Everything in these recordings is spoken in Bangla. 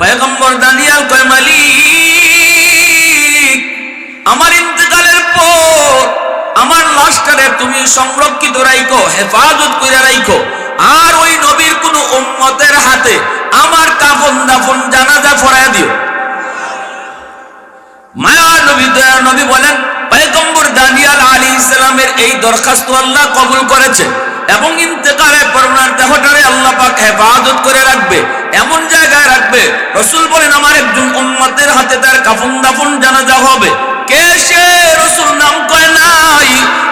পয়গম্বর দানিয়াল কয়, মালিক, আমার ইন্তেকালের পর আমার লাশটারে তুমি সংরক্ষিত রাখো, হেফাজত করে রাখো, আর ওই নবীর কোন উম্মতের হাতে আমার কাফন দাফন জানাজা পড়ায় দিও। মায়া নবী, দয়া নবী বলেন, পয়গম্বর দানিয়াল আলাইহিস সালামের এই দরখাস্ত আল্লাহ কবুল করেছে এবং ইন্তেকালের পর ওনার দেহটারে আল্লাহ পাক হেফাজত করে রাখবে, এমন জায়গায় রাখবে। রাসূল বলেন, আমার একজন উম্মতের হাতে তার কাফন দাফন জানাজা হবে। কে সে? রাসূল নাম কয় নাই,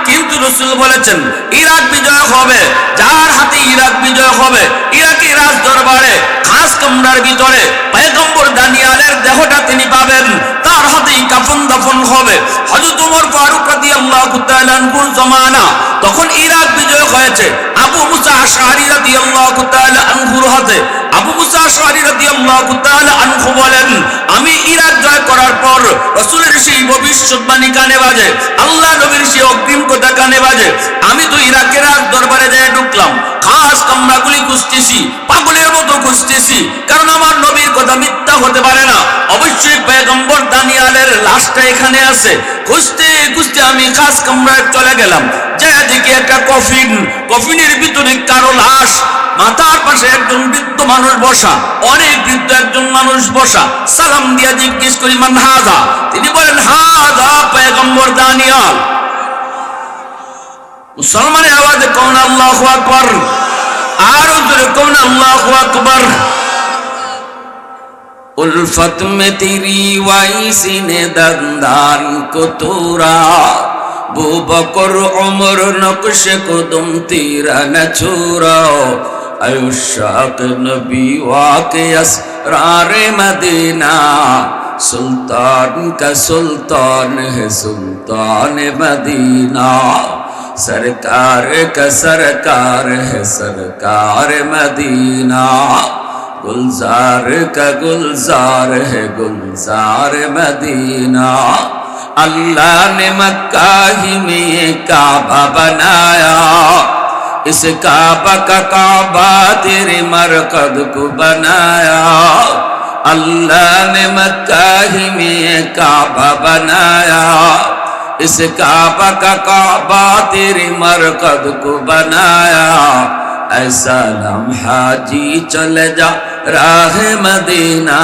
কিন্তু রাসূল বলেছেন ইরাক বিজয় হবে। যার হাতে ইরাক বিজয় হবে, ইরাকি রাজ দরবারে খাস কামরার ভিতরে পয়গম্বর দানিয়ালের দেহটা তিনি পাবেন, তার হাতেই কাফন দাফন হবে। হযরত ওমর ফারুক রাদিয়াল্লাহু তাআলা আনহুর জামানা, তখন ইরাক বিজয় হয়েছে। আবু মুসা আশআরী রাদিয়াল্লাহু তাআলা আনহুর হাতে, আবু মুসা আশআরী রাদিয়াল্লাহু তাআলা আনহু বলেন, আমি ইরাক জয় করার পর রাসূলের সেই ভবিষ্যৎবাণী কানে বাজে, আল্লাহ নবীর সেই অগ্রিম কথা কানে বাজে। আমি তো ইরাকের রাজ দরবারে যেয়ে ঢুকলাম, খাস কামরাগুলি খুঁজতেছি, পাগলের মতো খুঁজতেছি, কারণ আমার নবীর কথা মিথ্যা হতে পারে না। অবশ্যই পয়গম্বর দানিয়ালের লাশটা এখানে আছে। খুঁজতে খুঁজতে আমি খাস কামরায় চলে গেলাম, যে দেখি একটা কফিন, কফিনের ভিতরে কারো লাশ, মাথার পাশে একজন বৃদ্ধ মানুষ বসা, অনেক বৃদ্ধ একজন মানুষ বসা। সালাম দিয়া জিজ্ঞেস করি, মান হাযা? তিনি বলেন, হাযা পয়গম্বর দানিয়াল। মুসলমানের আওয়াজে কোন আল্লাহু আকবার, আর জোরে কোন আল্লাহু আকবার। उल्फत में तेरी वाई सीने दंदान को तोरा, बू बकर उमर नक्श कुदुम तेरा न छोड़ाओ, आयुष्क नबी वाके असरार मदीना, सुल्तान का सुल्तान है सुल्तान मदीना, सरकार का सरकार है सरकार मदीना, गुलजार का गुलजार है गुलजार मदीना। अल्लाह ने मक्का ही में काबा बनाया, इस काबा का काबा तेरे मरकद को बनाया, अल्लाह ने मक्का ही में काबा बनाया, इस काबा का काबा तेरे मरकद को बनाया, ऐसा लम्हा जी चले जा राह मदीना,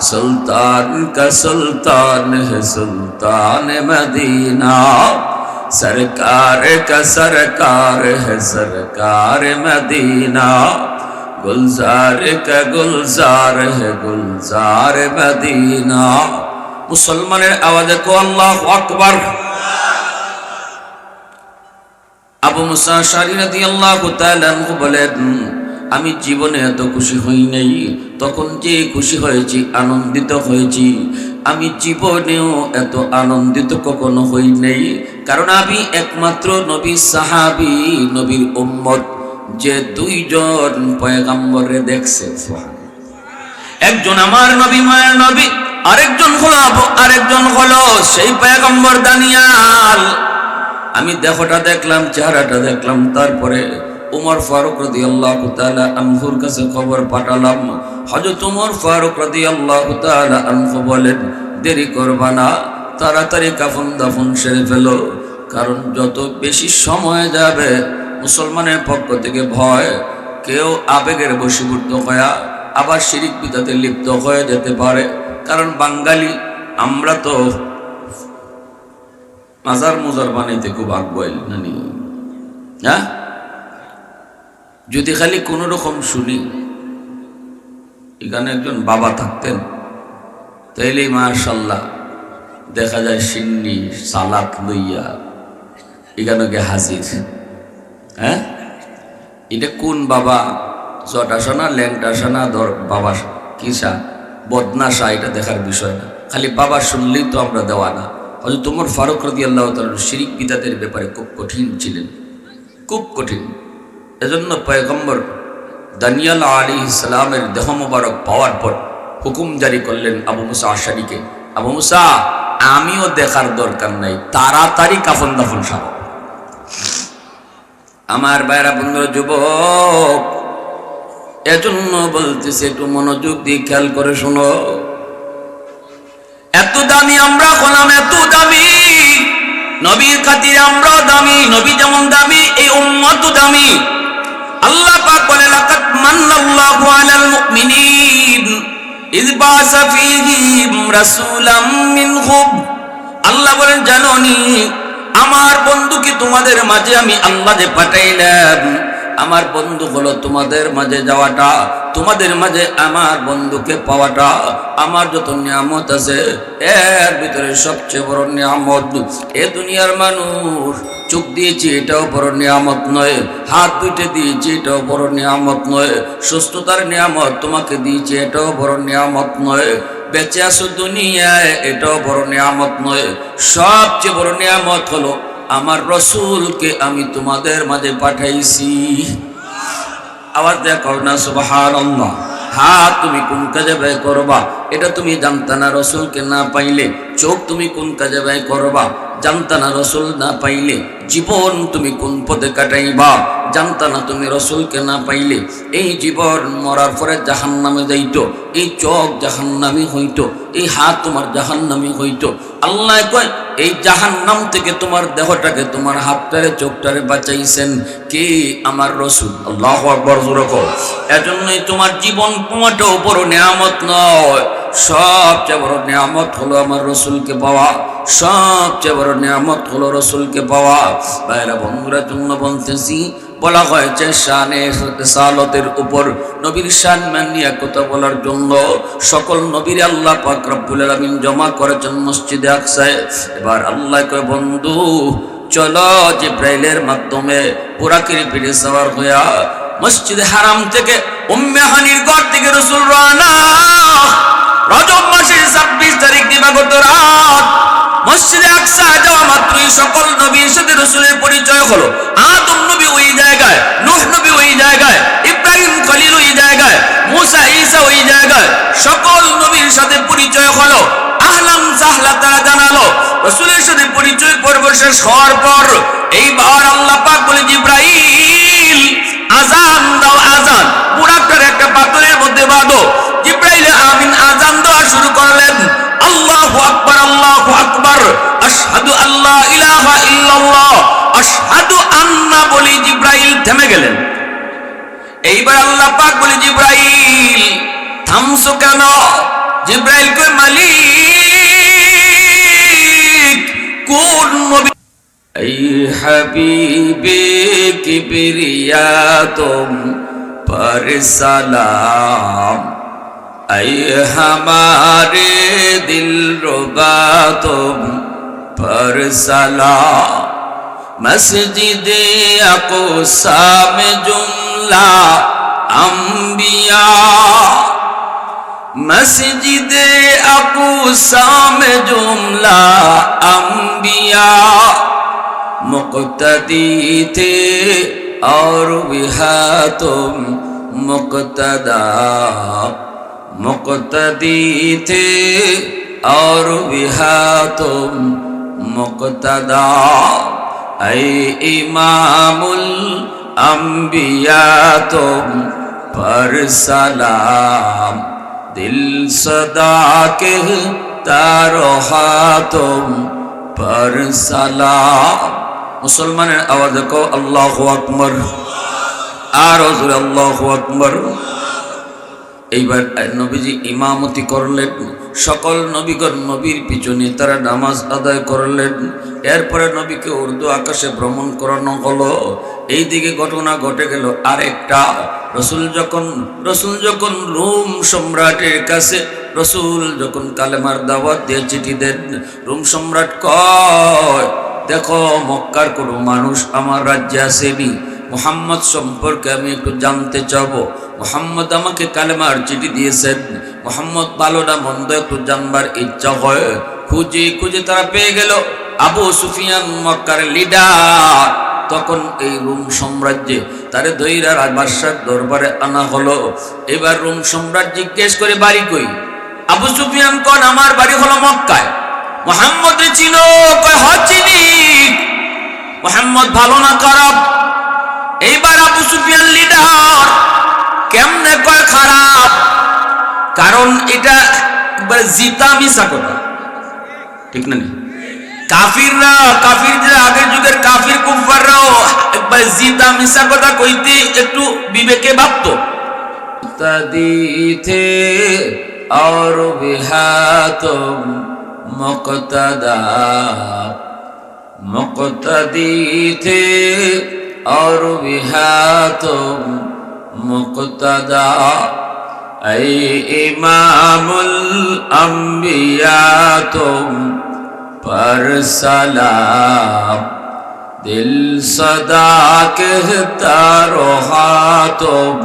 सुल्तान का सुल्तान है सुल्तान मदीना, सरकार का सरकार है सरकार मदीना, गुलजार का गुलजार है गुलजार मदीना। मुसलमाনের আওয়াজে কো আল্লাহু আকবার। আবু মুসা আশআরী রাদিয়াল্লাহু তাআলা আনহু বলেন, আমি জীবনে এত খুশি হই নাই, তখন যে খুশি হয়েছি, আনন্দিত হয়েছি, আমি জীবনেও এত আনন্দিত কখনো হই নাই। কারণ আমি একমাত্র নবী সাহাবী, নবীর উম্মত, যে দুইজন পয়গম্বরে দেখছে। একজন আমার নবী, মায়ের নবী, আরেকজন হলো সেই পয়গম্বর দানিয়াল। আমি দেহটা দেখলাম, চেহারাটা দেখলাম, তারপরে উমর ফারুক রাদিয়াল্লাহু তাআলা আনহুর কাছে খবর পাঠালাম। হযরত উমর ফারুক রাদিয়াল্লাহু তাআলা আনহু বলেন, দেরি করবা না, তাড়াতাড়ি কাফন দাফন সেরে ফেলো, কারণ যত বেশি সময় যাবে মুসলমানের পক্ষ থেকে ভয় কেউ আবেগের বশীভূত হয়ে আবার শিরিক বিদআতে লিপ্ত হয়ে যেতে পারে। কারণ বাঙালি আমরা তো মাজার মুজার বানাইতে খুব আগ্রহী নানি, হ্যাঁ? যদি খালি কোন রকম শুনি এখানে একজন বাবা থাকতেন, তাইলেই মাশাআল্লাহ দেখা যায় সিন্নি সালাত লইয়া এখানে গে হাজির। হ্যাঁ, এটা কোন বাবা? জটাশনা, ল্যাংটাশনা, বাবা কিসা বদনাশা, এটা দেখার বিষয় না। খালি বাবা শুনলেই তো আমরা দেওয়া না। হযরত ওমর ফারুক রাদিয়াল্লাহু তাআলা শিরিক বিদআতের ব্যাপারে খুব কঠিন ছিলেন, খুব কঠিন। এজন্য পয়গম্বর দানিয়াল আলাইহিস সালামের দেহ মোবারক পাওয়ার পর হুকুম জারি করলেন আবু মুসা আশআরীকে, আবু মুসা, আমিও দেখার দরকার নাই, তাড়াতাড়ি কাফন দাফন সারো। আমার ভাইরা, বন্ধুরা, যুবক, এজন্য বলতেছি একটু মনোযোগ দিয়ে খেয়াল করে শোনো। এত দামি আমরা হলাম, এত দামি, নবীর খাতিরে আমরাও দামি, নবী যেমন দামি এই উম্মতও দামি। আল্লাহ পাক বলে লাকাদ মান্নাল্লাহু আলাল মুমিনিন ইয বাআসা ফীহিম রাসূলাম মিনহুম। আল্লাহ বলেন জানোনি আমার বন্ধুকে তোমাদের মাঝে আমি আল্লাহ যে পাঠাইলাম, আমার বন্ধু হলো তোমাদের মাঝে যাওয়াটা, তোমাদের মাঝে আমার বন্ধুকে পাওয়াটা। আমার যত নিয়ামত আছে এর ভিতরে সবচেয়ে বড় নিয়ামত এ দুনিয়ার মানুষ চোখ দিয়েছি এটাও বড় নিয়ামত নয়, হাত দুইটা দিয়েছি এটাও বড় নিয়ামত নয়, সুস্থতার নিয়ামত তোমাকে দিয়েছি এটাও বড় নিয়ামত নয়, বেঁচে আসো দুনিয়ায় এটাও বড় নিয়ামত নয়। সবচেয়ে বড় নিয়ামত হলো আমার রসুলকে আমি তোমাদের মাঝে পাঠাইছি। আওয়াজ দেখো না সুবহানাল্লাহ। হাত তুমি কোন কাজে ব্যয় করবা এটা তুমি জানতা না, রসুলকে না পাইলে। চোখ তুমি কোন কাজে ব্যয় করবা জানতা না, রসুল না পাইলে। জীবন তুমি কোন পথে কাটাইবা জানতা না, তুমি রসুলকে না পাইলে। এই জীবন মরার পরে জাহান্নামে যাইতো, এই চোখ জাহান্নামী হইতো, এই হাত তোমার জাহান্নামী হইতো। আল্লাহ কয় এই জাহান্নাম থেকে তোমার দেহটাকে, তোমার হাতটারে চোখটারে বাঁচাইছেন কে? আমার রসুল। আল্লাহু আকবার জোরে কও। এজন্যই তোমার জীবন তোমারটা বড় নিয়ামত নয়, সবচেয়ে বড় নিয়ামত হলো আমার রসুলকে পাওয়া, সবচেয়ে বড় নিয়ামত হলো রসুলকে পাওয়া। ভাইরা বন্ধুরা জন্য বলতেছি, বলা হয়েছে শানে রিসালাতের উপর নবীর শান মানিয়া কথা বলার জন্য সকল নবীর আল্লাহ পাক রব্বুল আলামিন জমা করেছেন মসজিদে আকসায়। এবার আল্লাহ কয় বন্ধু চলো জিব্রাইলের মাধ্যমে বুরাকের পিঠে সওয়ার হইয়া মসজিদে হারাম থেকে উম্মে হানির ঘর থেকে রাসূল রওনা। রজব মাসের 26 তারিখ দিবাগত রাত মসজিদে আকসা যাওয়া মাত্রই সকল নবীর সাথে রাসূলের পরিচয় হলো। আদম নবী ওই জায়গায়, নূহ নবী ওই জায়গায়, ইব্রাহিম খলিল ওই জায়গায়, মুসা ঈসা ওই জায়গায়, সকল নবীর সাথে পরিচয় হলো। আহলান সাহলা তারা জানালো। রাসূলের সাথে পরিচয় পর্ব শেষ হওয়ার পর এইবার আল্লাহ পাক বলে জিব্রাইল আযান দাও, আযান বুরাকটার একটা পাথরের মধ্যে বাঁধো। জিব্রাইল আমিন আযান দেওয়া শুরু করলেন। আল্লাহু আকবার, আল্লাহু আকবার, আশহাদু আল্লা ইলাহা ইল্লাল্লাহ, আশহাদু আন্না বলি জিব্রাইল থেমে গেলেন। এইবার আল্লাহ পাক বলে জিব্রাইল থামছো কেন? জিব্রাইল কই মালিক কোন নবী? এই হাবিবে কিবরিয়া তুম पर सलाम, ऐ हमारे दिल रुबा तुम पर सलाम। मस्जिद अक़सा में जुमला अंबिया, मस्जिद अक़सा में जुमला अंबिया मुक़्तदी थे और बिहा तुम मुक़्तदा, मुक़्तदी थे और बिहा तुम मुक़्तदा। ऐ इमामुल अंबिया तुम पर सलाम, दिल सदा कहता रहा तुम पर सलाम। मुसलमाনের आवाज को अल्लाहु अकबर, আর জোরে আল্লাহু আকবার। এইবার নবীজি ইমামতি করলেন, সকল নবীগণ নবীর পিছনে তারা নামাজ আদায় করলেন। এরপরে নবীকে উর্দু আকাশে ভ্রমণ করানো হলো। এইদিকে ঘটনা ঘটে গেল আরেকটা। রসুল যখন রোম সম্রাটের কাছে রসুল যখন কালেমার দাওয়াত দিয়ে চিঠি দেন, রোম সম্রাট কয় দেখো মক্কার কোনো মানুষ আমার রাজ্যে আসেনি, মুহাম্মদ সম্পর্কে আমি একটু জানতে চাবো। মুহাম্মদ আমাকে কালেমার চিঠি দিয়েছেন, মুহাম্মদ ভালো না মন্দ একটু জানবার ইচ্ছা হয়। খুঁজে খুঁজে তারা পেয়ে গেল আবু সুফিয়ান মক্কার লিডার। তখন এই রোম সাম্রাজ্যে তারে দইরা বাদশার দরবারে আনা হলো। এবার রোম সম্রাট জিজ্ঞেস করে বাড়ি কই? আবু সুফিয়ান কোন আমার বাড়ি হলো মক্কায়। মুহাম্মদ রে চিনো? কয় হ চিনি। মুহাম্মদ ভালো না খারাপ? এইবার আবু সুফিয়ান লিডার কেমনে কয় খারাপ? কারণ এটা একবার জিতা মিশা কথা, ঠিক না? কাফিররা, কাফির যে আগের যুগের কাফির কুফাররাও একবার জিতা মিশা কথা কইতে একটু বিবেকে ভাবতো। तदी थे और बिहातुम मुक्तदा, मुक्तदी थे और बिहातुम मुक्तदा, ऐ इमामुल अंबिया तुम पर सलाम, दिल सदा कहता रहा तुम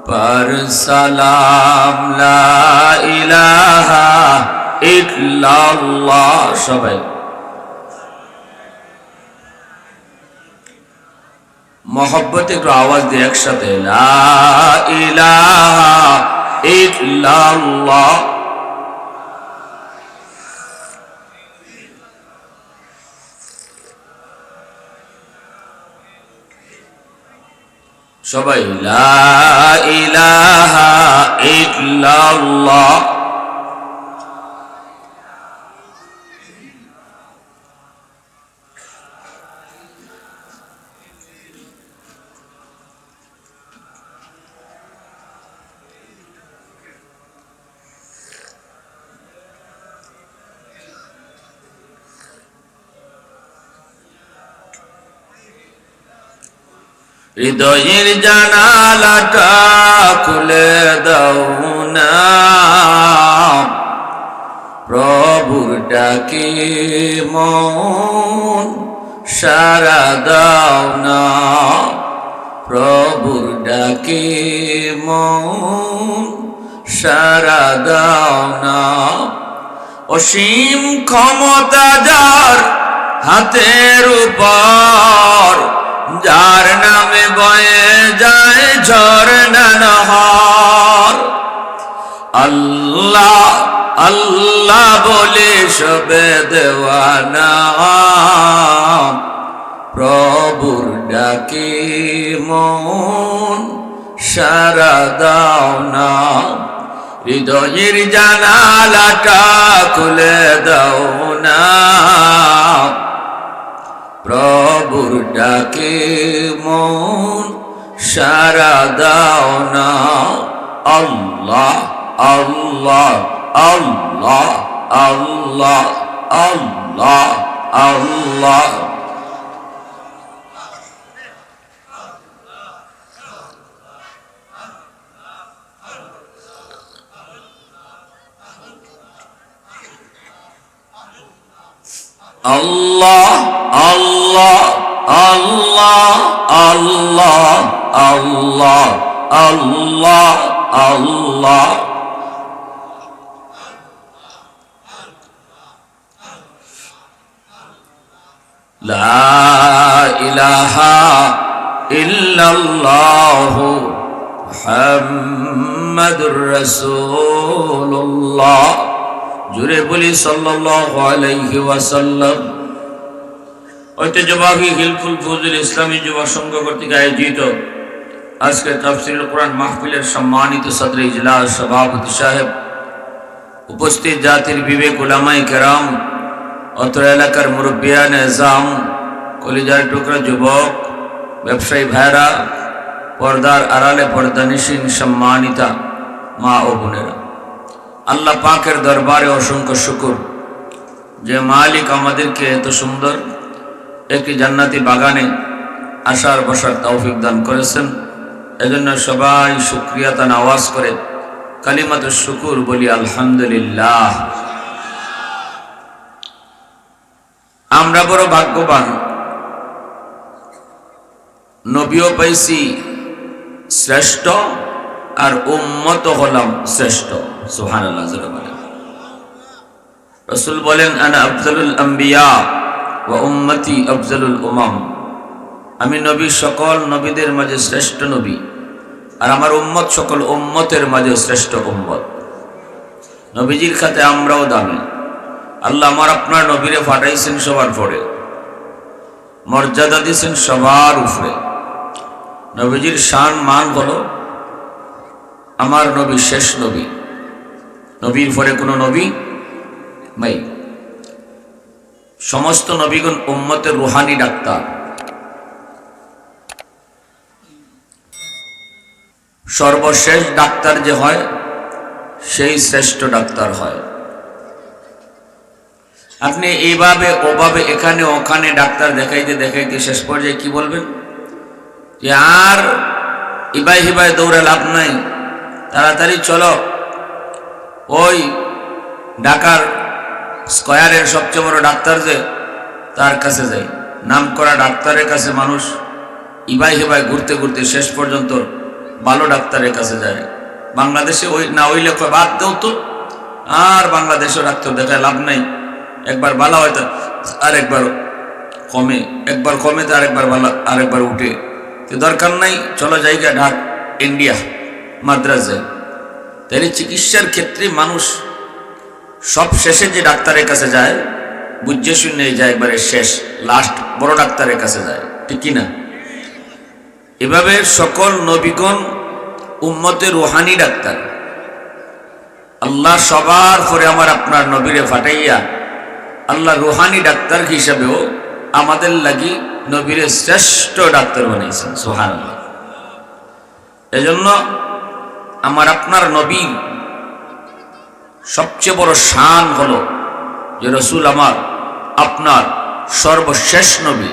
पर सलाम, ला इलाहा इल्लल्लाह। সবাই मोहब्बत একটু आवाज দিয়ে একসাথে, লা ইলাহা ইল্লাল্লাহ। সবাই লা ইলাহা ইল্লাল্লাহ। হৃদয়ের জানালাটা খুলে দাও না, প্রভুর ডাকে মন সারা দাও না, প্রভুর ডাকে মন সারা দাও না। অসীম ক্ষমতা যার হাতের উপর, যার নামে বয়ে যায় ঝরনা নহর, আল্লাহ আল্লাহ বলে সবে দেওয়ানা, প্রভুর ডাকে মন সারা দাও না। হৃদয়ের জানালাটা খুলে দাও না, প্রভুর ডাকে মন সারা দাও না। আল্লাহ আল্লাহ আল্লাহ আল্লাহ আল্লাহ আল্লাহ। আল্লাহ আল্লাহ আল্লাহ আল্লাহ আল্লাহ আল্লাহ আল্লাহ। লা ইলাহা ইল্লাল্লাহু মুহাম্মাদুর রাসূলুল্লাহ। জুড়ে বলি সাল্লাল্লাহু আলাইহি ওয়াসাল্লাম। ঐতিহ্যবাহী হিলফুল ফজল ইসলামী যুব সংঘ কর্তৃক আয়োজিত আজকের তাফসীরুল কোরআন মাহফিলের সম্মানিত সদর ইজলাস সভাপতি সাহেব, উপস্থিত জাতির বিবেক উলামায়ে কেরাম, অত্র এলাকার মুরব্বিয়ান এজাম, কলিজার টুকরা যুবক, ব্যবসায়ী ভাইরা, পর্দার আড়ালে পর্দানিশীন সম্মানিতা মা ও বোনেরা, আল্লাহ পাকের দরবারে অসংখ্য শুকর যে মালিক আমাদেরকে এত সুন্দর একটি জান্নাতি বাগানে আসার বসার তৌফিক দান করেছেন। এজন্য সবাই শুকরিয়া তান আওয়াজ করে কালিমাতুশ শুকুর বলি আলহামদুলিল্লাহ। আমরা বড় ভাগ্যবান, নবীও পাইছি শ্রেষ্ঠ আর উম্মত হলাম শ্রেষ্ঠ। সুবহানাল্লাহ। রাসূল বলেন আনা আফজালুল আম্বিয়া ওয়া উম্মতি আফজালুল উমাম। আমি নবী সকল নবীদের মাঝে শ্রেষ্ঠ নবী, আর আমার উম্মত সকল উম্মতের মাঝে শ্রেষ্ঠ উম্মত। নবীজির খাতে আমরাও দামি। আল্লাহ আমার আপনার নবীরে ফাটাইছেন সবার পরে, মর্যাদা দিয়েছেন সবার উপরে। নবীজির শান মান হলো আমার নবী শেষ নবী, নবীর পরে কোনো নবী নাই। সমস্ত নবীগণ উম্মতের রুহানি ডাক্তার। সর্বশেষ ডাক্তার যে হয় সেই শ্রেষ্ঠ ডাক্তার হয়। আপনি এইভাবে ওভাবে এখানে ওখানে ডাক্তার দেখাইতে দেখাইতে শেষ পর্যায়ে কি বলবেন যে আর ইবাই হিবাই দৌড়ে লাভ নাই, তাড়াতাড়ি চলো ওই ঢাকার স্কয়ারের সবচেয়ে বড় ডাক্তার যে তার কাছে যাই। নাম করা ডাক্তারের কাছে মানুষ ইবাই হিবাই ঘুরতে ঘুরতে শেষ পর্যন্ত ভালো ডাক্তারের কাছে যায়। বাংলাদেশে ওই না ওইলে বাদ দেও তো, আর বাংলাদেশেও ডাক্তার দেখায় লাভ নাই। একবার ভালো হয় তো আরেকবার কমে, একবার কমে তো আরেকবার ভালো আরেকবার উঠে। তো দরকার নাই, চলো জায়গা ঢাক ইন্ডিয়া মাদ্রাস যাই। তাই চিকিৎসার ক্ষেত্রে মানুষ সব শেষে যে ডাক্তারের কাছে যায় বুঝে শুনে যায়, একবারে শেষ লাস্ট বড় ডাক্তারের কাছে যায়, ঠিক কিনা? এভাবে সকল নবীগণ উম্মতের রুহানি ডাক্তার। আল্লাহ সবার পরে আমার আপনার নবীরে ফাটাইয়া আল্লাহ রুহানি ডাক্তার হিসাবেও আমাদের লাগি নবীরে শ্রেষ্ঠ ডাক্তার বানাইছেন। সুবহানাল্লাহ। এজন্য আমার আপনার নবী সবচেয়ে বড় শান হলো যে রসুল আমার আপনার সর্বশেষ নবী,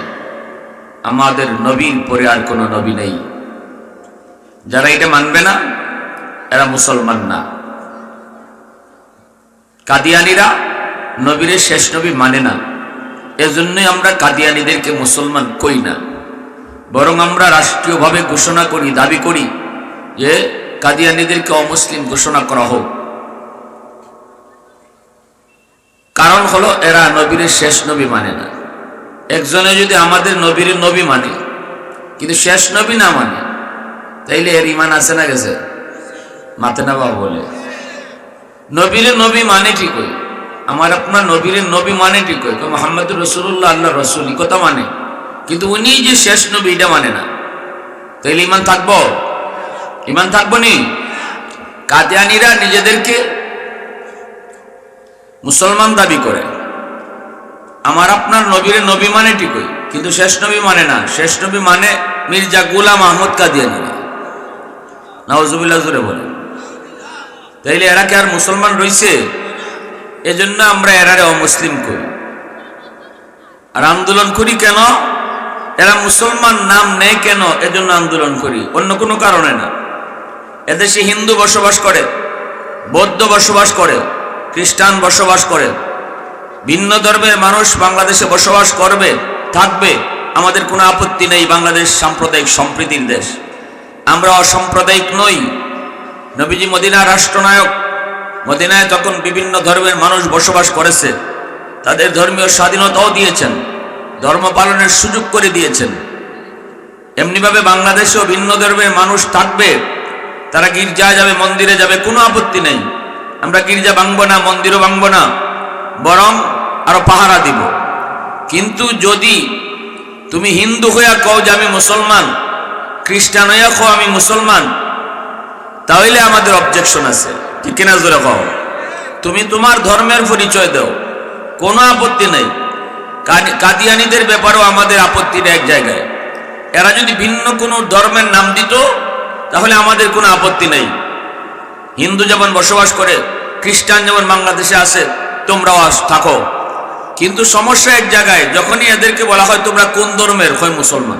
আমাদের নবীর পরে আর কোনো নবী নেই। যারা এটা মানবে না এরা মুসলমান না। কাদিয়ানীরা নবীর শেষ নবী মানে না, এজন্যই আমরা কাদিয়ানীদেরকে মুসলমান কই না, বরং আমরা রাষ্ট্রীয়ভাবে ঘোষণা করি, দাবি করি যে কাদিয়ানীদেরকে অমুসলিম ঘোষণা করা হোক। কারণ হলো এরা নবীর শেষ নবী মানে না। একজনে যদি আমাদের নবীর নবী মানে কিন্তু শেষ নবী না মানে, তাইলে এর ইমান আছে না গেছে? মাতে না বাবা বলে নবীর নবী মানে ঠিকই, আমার আপনার নবীর নবী মানে ঠিকই, মুহাম্মদুর রাসূলুল্লাহ আল্লাহ রসুল কথা মানে, কিন্তু উনি যে শেষ নবী এটা মানে না। তাইলে ইমান থাকবো? ইমান থাকবো নি? কাদিয়ানীরা নিজেদেরকে মুসলমান দাবি করে, আমার আপনার নবীর নবী মানে ঠিকই, কিন্তু শেষ নবী মানে না। শেষ নবী মানে মির্জা গোলাম আহমদ কাদিয়ানী। নাউজুবিল্লাহ জোরে বলে। তাইলে এরা কি আর মুসলমান রইছে? এজন্য আমরা এরারে অমুসলিম করি আর আন্দোলন করি। কেন? এরা মুসলমান নাম নেয় কেন? এজন্য আন্দোলন করি, অন্য কোনো কারণে না। এদেশে হিন্দু বসবাস করে, বৌদ্ধ বসবাস করে, খ্রিস্টান বসবাস করে, ভিন্ন ধর্মের মানুষ বাংলাদেশে বসবাস করবে, থাকবে, আমাদের কোনো আপত্তি নেই। বাংলাদেশ সাম্প্রদায়িক সম্প্রীতির দেশ, আমরা অসাম্প্রদায়িক নই। নবীজি মদিনা রাষ্ট্রনায়ক, মদিনায় তখন বিভিন্ন ধর্মের মানুষ বসবাস করেছে, তাদের ধর্মীয় স্বাধীনতাও দিয়েছেন, ধর্ম পালনের সুযোগ করে দিয়েছেন। এমনিভাবে বাংলাদেশেও ভিন্ন ধর্মের মানুষ থাকবে, তারা গির্জায় যাবে, মন্দিরে যাবে, কোনো আপত্তি নেই। আমরা গির্জা ভাঙবো না, মন্দিরও ভাঙবো না, বরং আরো পাহারা দিব। কিন্তু যদি তুমি হিন্দু হইয়া কও যে আমি মুসলমান, খ্রিস্টান হইয়া কও আমি মুসলমান, তাহলে আমাদের অবজেকশন আছে, ঠিক কিনা জোরে কও। তুমি তোমার ধর্মের পরিচয় দাও, কোনো আপত্তি নেই। কাদিয়ানীদের ব্যাপারেও আমাদের আপত্তিটা এক জায়গায়। এরা যদি ভিন্ন কোনো ধর্মের নাম দিত তাহলে আমাদের কোনো আপত্তি নেই। হিন্দু যেমন বসবাস করে, খ্রিস্টান যেমন বাংলাদেশে আছে, তোমরাও থাকো। কিন্তু সমস্যা এক জায়গায়, যখনই এদেরকে বলা হয় তোমরা কোন ধর্মের, হয় মুসলমান,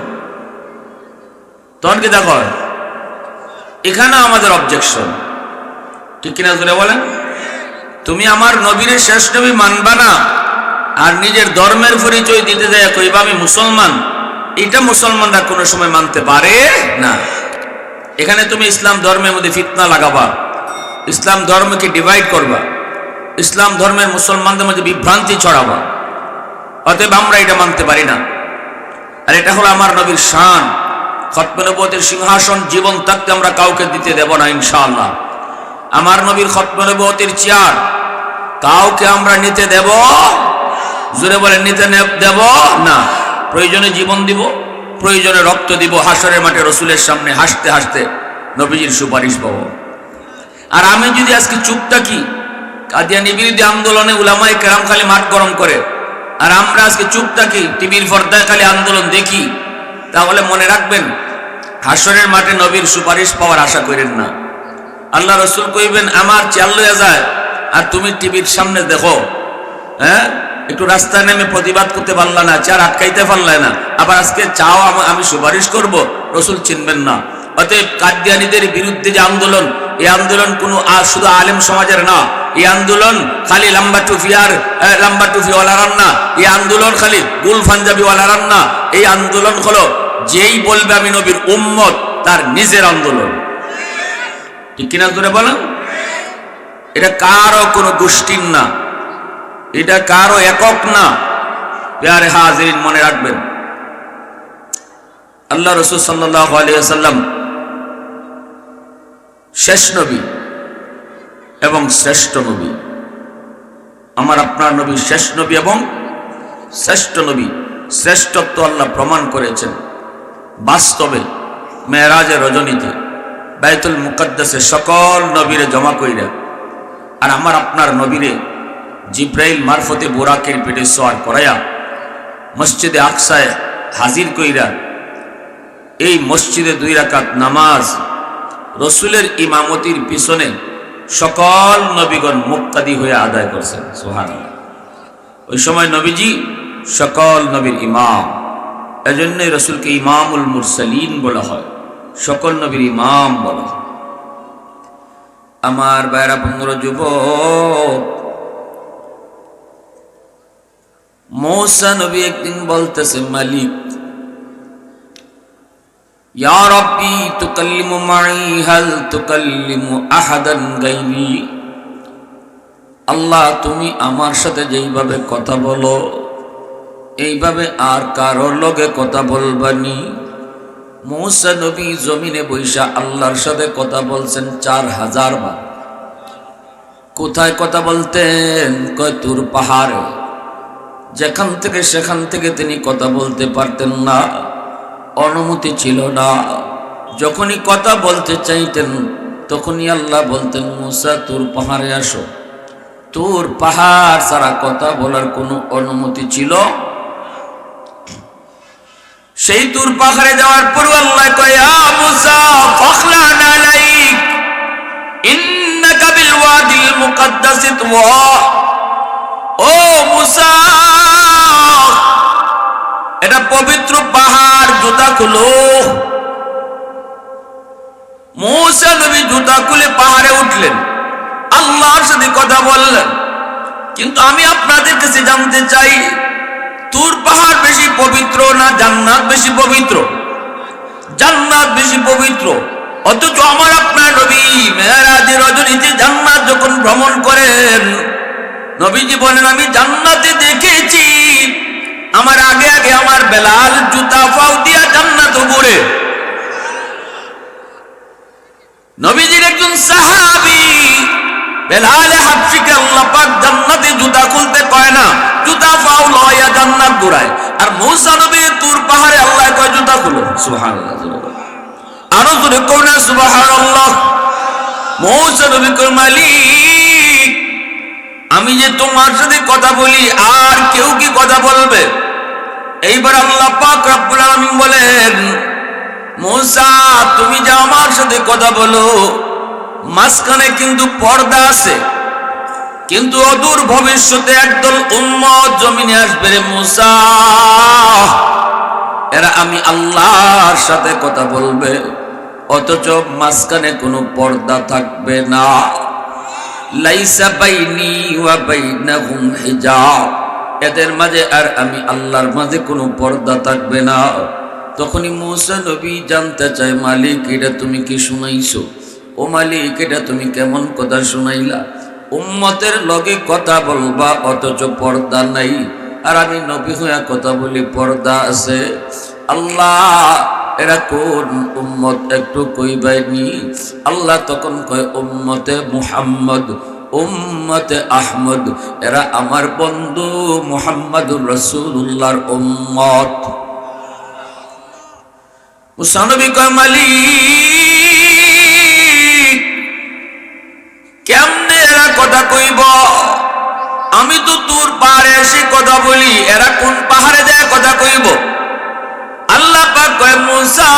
তখন কি দেখো এখানে আমাদের অবজেকশন, ঠিক কিনা জোরে বলেন। তুমি আমার নবীর শেষ নবী মানবা না আর নিজের ধর্মের পরিচয় দিতে যায় কইবা আমি মুসলমান, এটা মুসলমানরা কোনো সময় মানতে পারে না। এখানে তুমি ইসলাম ধর্মের মধ্যে ফিতনা লাগাবা, ইসলাম ধর্মকে ডিভাইড করবা, ইসলাম ধর্মের মুসলমানদের মধ্যে বিভ্রান্তি ছড়াবা। অতএব আমরা এটা মানতে পারি না। আর এটা হলো আমার নবীর শান। খতমে নবুয়তের সিংহাসন জীবন থাকতে আমরা কাউকে দিতে দেব না ইনশাআল্লাহ। আমার নবীর খতমে নবুয়তের চেয়ার কাউকে আমরা নিতে দেব, জোরে বলে নিতে দেব না। প্রয়োজনে জীবন দিব, প্রয়োজনে রক্ত দিব, হাসরের মাঠে রসুলের সামনে হাসতে হাসতে নবীজির সুপারিশ পাবো। আর আমি যদি আজকে চুপ থাকি, কাদিয়ানী বিরোধী আন্দোলনে উলামায়ে কেরাম খালি মাঠ গরম করে, আর আমরা আজকে চুপ থাকি, টিভির পর্দায় খালি আন্দোলন দেখি, তাহলে মনে রাখবেন হাসরের মাঠে নবীর সুপারিশ পাওয়ার আশা করেন না। আল্লাহ রসুল কইবেন আমার চেয়ার লইয়া যায় আর তুমি টিভির সামনে দেখো, হ্যাঁ একটু রাস্তায় নেমে প্রতিবাদ করতে পারলা না, চেয়ার আটকাইতে পারলে না, আবার আজকে চাও আমি সুপারিশ করব, রসুল চিনবেন না। অতএব কাদিয়ানীদের বিরুদ্ধে যে আন্দোলন, এই আন্দোলন কোনো শুধু আলেম সমাজের না, এই আন্দোলন খালি লম্বা টুপিওয়ালার না, এই আন্দোলন খালি গুল পাঞ্জাবিওয়ালার না, এই আন্দোলন হলো যেই বলবে আমি নবীর উম্মত তার নিজের আন্দোলন। ঠিক কিনা জোরে বলেন? এটা কারো কোনো গোষ্ঠীর না, এটা কারো একক না। প্যারে হাজিরিন, মনে রাখবেন আল্লাহ রাসূল সাল্লাল্লাহু আলাইহি ওয়াসাল্লাম শেষ নবী এবং শ্রেষ্ঠ নবী। আমার আপনার নবী শেষ নবী এবং শ্রেষ্ঠ নবী। শ্রেষ্ঠত্ব আল্লাহ প্রমাণ করেছেন বাস্তবে মেরাজের রজনীতে বাইতুল মুকদ্দাসে সকল নবীরে জমা কইরা, আর আমার আপনার নবীরে জিব্রাইল মারফতে বুরাকের পিঠে সওয়ার করাইয়া মসজিদে আকসায় হাজির কইরা এই মসজিদে 2 রাকাত নামাজ রসুলের ইমামতির পিছনে সকল নবীগণ মুক্তাদি হয়ে আদায় করছেন। সুবহানাল্লাহ। ওই সময় নবীজি সকল নবীর ইমাম, এজন্যই রসুলকে ইমামুল মুরসালিন বলা হয়, সকল নবীর ইমাম বলা হয়। আমার ভাইরা বন্ধুরা, যুবক, মূসা নবী একদিন বলতেছে, মালিক ইয়া রাব্বি তুকাল্লিমু মাই হাল তুকাল্লিমু আহাদান গায়রি। আল্লাহ, তুমি আমার সাথে যেইভাবে কথা বলো এইভাবে আর কারোর লগে কথা বলবানি। মূসা নবী জমিনে বৈশা আল্লাহর সাথে কথা বলছেন 4000 বার। কোথায় কথা বলতেন? কয় তুর পাহাড়ে। যেখান থেকে সেখান থেকে তিনি কথা বলতে পারতেন না, অনুমতি ছিল না। যখনই কথা বলতে চাইতেন তখনই আল্লাহ বলতেন, মূসা তুর পাহাড়ে আসো। তুর পাহাড় ছাড়া কথা বলার কোনো অনুমতি ছিল। সেই তুর পাহাড়ে যাওয়ার পর আল্লাহ কয়, ইয়া মূসা ফাখলান আলাইক ইন্নাকা বিল ওয়াদিল মুকদ্দাসি তুওয়া। ও মূসা, এটা পবিত্র পাহাড়, জুতা খুলো। মূসা নবী জুতা খুলে পাহাড়ে উঠলেন, আল্লাহর সাথে কথা বললেন। কিন্তু আমি আপনাদের কাছে জানতে চাই, তুর পাহাড় বেশি পবিত্র না জান্নাত বেশি পবিত্র? জান্নাত বেশি পবিত্র। অথচ আমার আপনার নবী মেরাজের রজনীতে জান্নাত যখন ভ্রমণ করেন, নবীজি বলেন, আমি জান্নাতে দেখেছি আমার আগে আগে আমার বেলাল জুতা পাও দিয়া জান্নাত ঘুরে। নবীজির একজন সাহাবী বেলাল হাবশিকে আল্লাহ পাক জান্নাতে জুতা খুলতে কয় না, জুতা পাও লয়া জান্নাত ঘুরায়। আর মূসা নবী তুর পাহাড়ে আল্লাহ কয় জুতা খুলো। সুবহানাল্লাহ। আরো জোরে কোন সুবহানাল্লাহ। মূসা নবী কয়, মালিক, আমি যে তোমার সাথে কথা বলি আর কেউ কি কথা বলবে? এইবার আল্লাহ পাক রব্বুল আলামিন বলেন, মূসা, তুমি যে আমার সাথে কথা বলো, মাঝখানে কিন্তু পর্দা আছে, কিন্তু অদূর ভবিষ্যতে একদল উম্মত জমিনে আসবে রে মূসা, এরা আমি আল্লাহর সাথে কথা বলবে, অথচ মাঝখানে কোনো পর্দা থাকবে না। লাইসা বাইনি ওয়া বাইনাহুম হিজাব, এদের মাঝে আর আমি আল্লাহর মাঝে কোনো পর্দা থাকবে না। তখনই মূসা নবী জানতে চায়, মালিক, এটা তুমি কি শুনাইছো? ও মালিক, এটা তুমি কেমন কথা শুনাইলা? উম্মতের লগে কথা বলবা অথচ পর্দা নাই, আর আমি নবী হইয়া কথা বলি পর্দা আছে। আল্লাহ, এরা কোন উম্মত একটু কইবাইনি? আল্লাহ তখন কয়, উম্মতে মুহাম্মদ, উম্মতে আহমদ, এরা আমার বন্ধু মুহাম্মদুর রাসূলুল্লাহর উম্মত। মূসা নবী কয়, মালিক, তো তুর পাহাড়ে এসে কথা বলি, এরা কোন পাহাড়ে যায় কথা কইব? আল্লাহ পাক কয় মূসা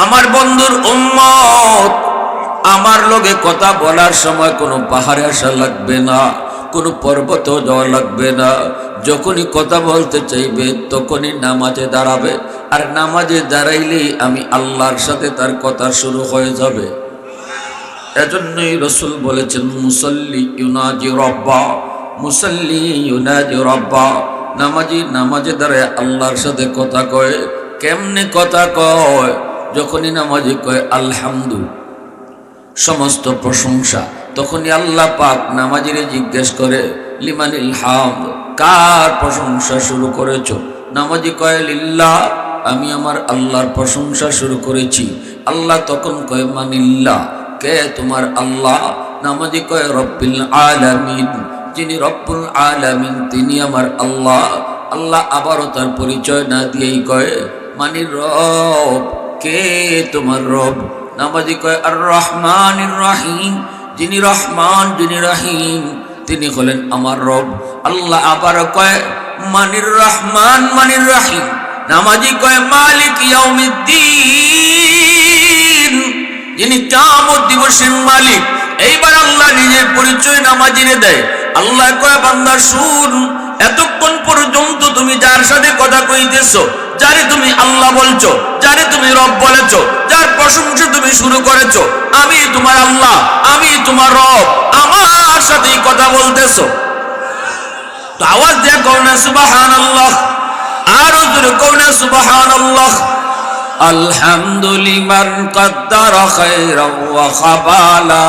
আমার বন্ধুর উম্মত, আমার লগে কথা বলার সময় কোনো পাহাড়ে আসা লাগবে না, কোনো পর্বত যাওয়া লাগবে না। যখনই কথা বলতে চাইবে তখনই নামাজে দাঁড়াবে, আর নামাজে দাঁড়াইলেই আমি আল্লাহর সাথে তার কথা শুরু হয়ে যাবে। এজন্যই রাসূল বলেছেন মুসাল্লি ইউনাজি রব্বা, মুসাল্লি ইউনাজি রব্বা, নামাজি নামাজে দাঁড়ায় আল্লাহর সাথে কথা কয়। কেমনে কথা কয়? যখনই নামাজি কয় আলহামদু, সমস্ত প্রশংসা, তখনই আল্লাহ পাক নামাজিরে জিজ্ঞেস করে লিমানিল হামদ, কার প্রশংসা শুরু করেছ? নামাজি কয় লিল্লাহ, আমি আমার আল্লাহর প্রশংসা শুরু করেছি। আল্লাহ তখন কয় মানিল্লাহ, কে তোমার আল্লাহ? নামাজি কয় রব্বিল আলামিন, যিনি রব্বুল আলামিন তিনি আমার আল্লাহ। আল্লাহ আবারও তার পরিচয় না দিয়েই কয় মানির রব, কে তোমার রব? নামাজি কয় আর রহমানির রহিম, যিনি রহমান যিনি রহিম তিনি হলেন আমার রব। আল্লাহ আবার কয় মানির রহমান মানির রহিম। নামাজি কয় মালিক ইয়াউমিদ্দিন, যিনি কিয়ামত দিবসের মালিক। এইবার আল্লাহ নিজের পরিচয় নামাজিরে দেয়। আল্লাহ কয় বান্দা শুন, এতক্ষণ পর্যন্ত তুমি যার সাথে কথা কইতেছো, যারে তুমি আল্লাহ বলছো, যারে তুমি রব বলেছো, যার প্রশংসা তুমি শুরু করেছো, আমি তোমার আল্লাহ, আমি তোমার রব, আমার সাথেই কথা বলতেছো। তো আওয়াজ দিয়ে কও না সুবহানাল্লাহ, আরো জোরে কও না সুবহানাল্লাহ। আলহামদুলিমান কদ্দারা খায়রান ওয়া খাবালা,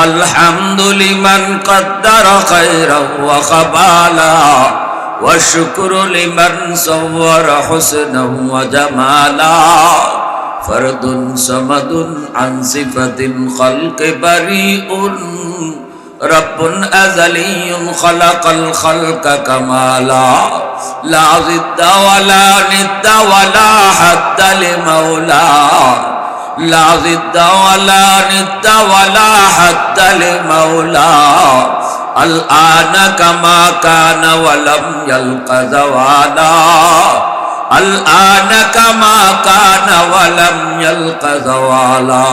আলহামদুলিমান কদ্দারা খায়রান ওয়া খাবালা, والشكر لمن صور حسنا وجمالا، فرد صمد عن صفة الخلق بريء، رب أزلي خلق الخلق كمالا، لا ضد ولا ند ولا حد لمولى، لا ضد ولا ند ولا حد لمولى، الآن كما كان ولم يلق زوالا، الآن كما كان ولم يلق زوالا।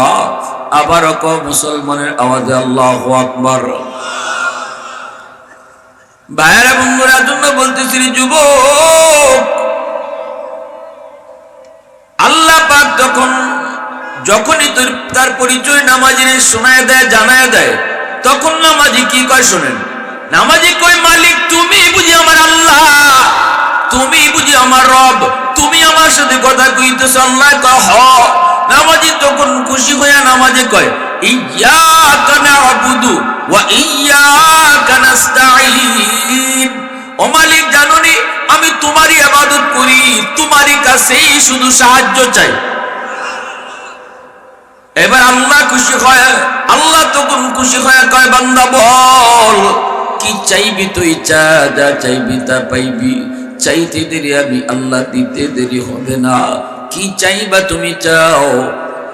আবার কো মুসলমানের আওয়াজে আল্লাহু আকবার। ভাইরা বন্ধুরা জন্য বলতেছি যুবক, আল্লাহ পাক যখনই তার পরিচয় নামাজিরে শোনায় দেয়, জানায় দেয়, তখন নামাজি কি কয় শোনেন। নামাজি কয় মালিক তুমি বুঝি আমার আল্লাহ, তুমি বুঝি আমার রব, তুমি আমার সাথে কথা কইতেছ। আল্লাহ কয় হ। নামাজি তখন খুশি হইয়া নামাজি কয় ইয়্যাকা না'বুদু ওয়া ইয়্যাকা নাস্তাঈন, ও মালিক জানোনি আমি তোমারই ইবাদত করি, তোমারই কাছেই শুধু সাহায্য চাই। এবার আল্লাহ খুশি হয়, আল্লাহ তখন খুশি হয়ে কয় বান্দা বল কি চাইবি, তুই চা, যা চাইবি তা পাইবি। চাইতে দেরি আমি আল্লাহ দিতে দেরি হবে না, কি চাইবা তুমি চাও।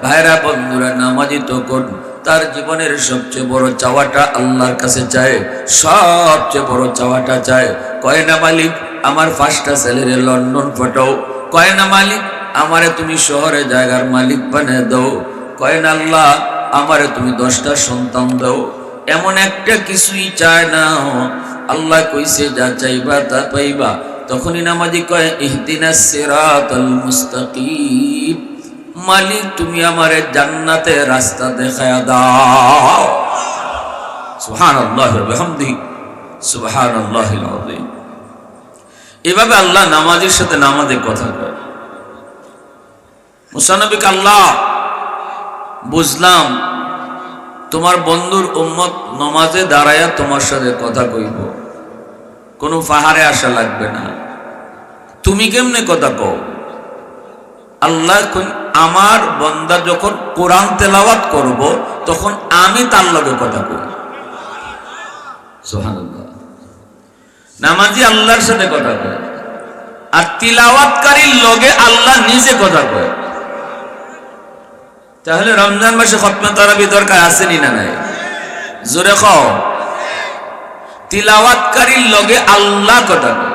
ভাইরা বন্ধুরা নামাজি তখন তার জীবনের সবচেয়ে বড় চাওয়াটা আল্লাহর কাছে চায়, সবচেয়ে বড় চাওয়াটা চায়। কয় না মালিক আমার 5টা ছেলেরে লন্ডন পাঠাও, কয় না মালিক আমারে তুমি শহরে জায়গার মালিক বানিয়ে দাও, কয় না আল্লাহ আমারে তুমি 10টা সন্তান দাও। এমন একটা কিছুই চায় না। আল্লাহ কইছে যা চাইবা তা পাইবা। তখনই নামাজি কয় ইহদিনাস সিরাতাল মুস্তাকিম, মালিক তুমি আমারে জান্নাতের রাস্তা দেখায়া দাও। সুবহানাল্লাহি ওয়া বিহামদিহি সুবহানাল্লাহিল আযীম। এভাবে আল্লাহ নামাজের সাথে নামাজে কথা কয়। মুসা নবীকে আল্লাহ বুঝলাম তোমার বন্ধুর উম্মত নামাজে দাঁড়ায়া তোমার সাথে কথা কইব, কোনো পাহাড়ে আসা লাগবে না, তুমি কেমনে কথা কও। আল্লাহ আমার বান্দা যখন কোরআন তেলাওয়াত করব তখন আমি তার লগে কথা কই। সুবহানাল্লাহ। নামাজি আল্লাহর সাথে কথা কয়, আর তিলাওয়াতকারীর লগে আল্লাহ নিজে কথা কয়। তাহলে রমজান মাসে খতমে তারাবি দরকার আছে নি না নাই? জোরে খাও। তিলাওয়াতকারীর লগে আল্লাহ কথা কয়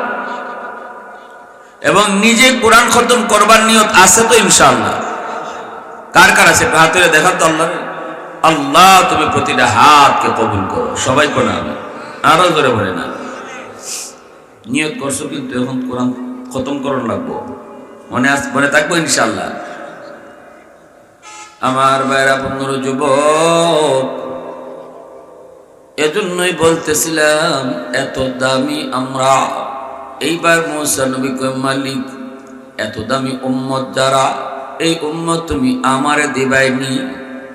এবং নিজে কোরআন খতম করবার নিয়ত আছে তো ইনশাআল্লাহ? কার কার আছে একটু হাত তুলে দেখান তো। আল্লাহ আল্লাহ তুমি প্রতিটা হাতকে কবুল করো, সবাই করে আমি আরো জোরে বলে না নিয়ত করছো, কিন্তু এখন কোরআন খতম করণ লাগবো, মনে থাকবো ইনশাআল্লাহ। আমার ভাইরা বন্ধুরা যুবক, এজন্যই বলতেছিলাম এত দামি আমরা। এইবার মুসা নবী কয় মালিক এত দামি উম্মত যারা, এই উম্মত তুমি আমারে দিবাইনি।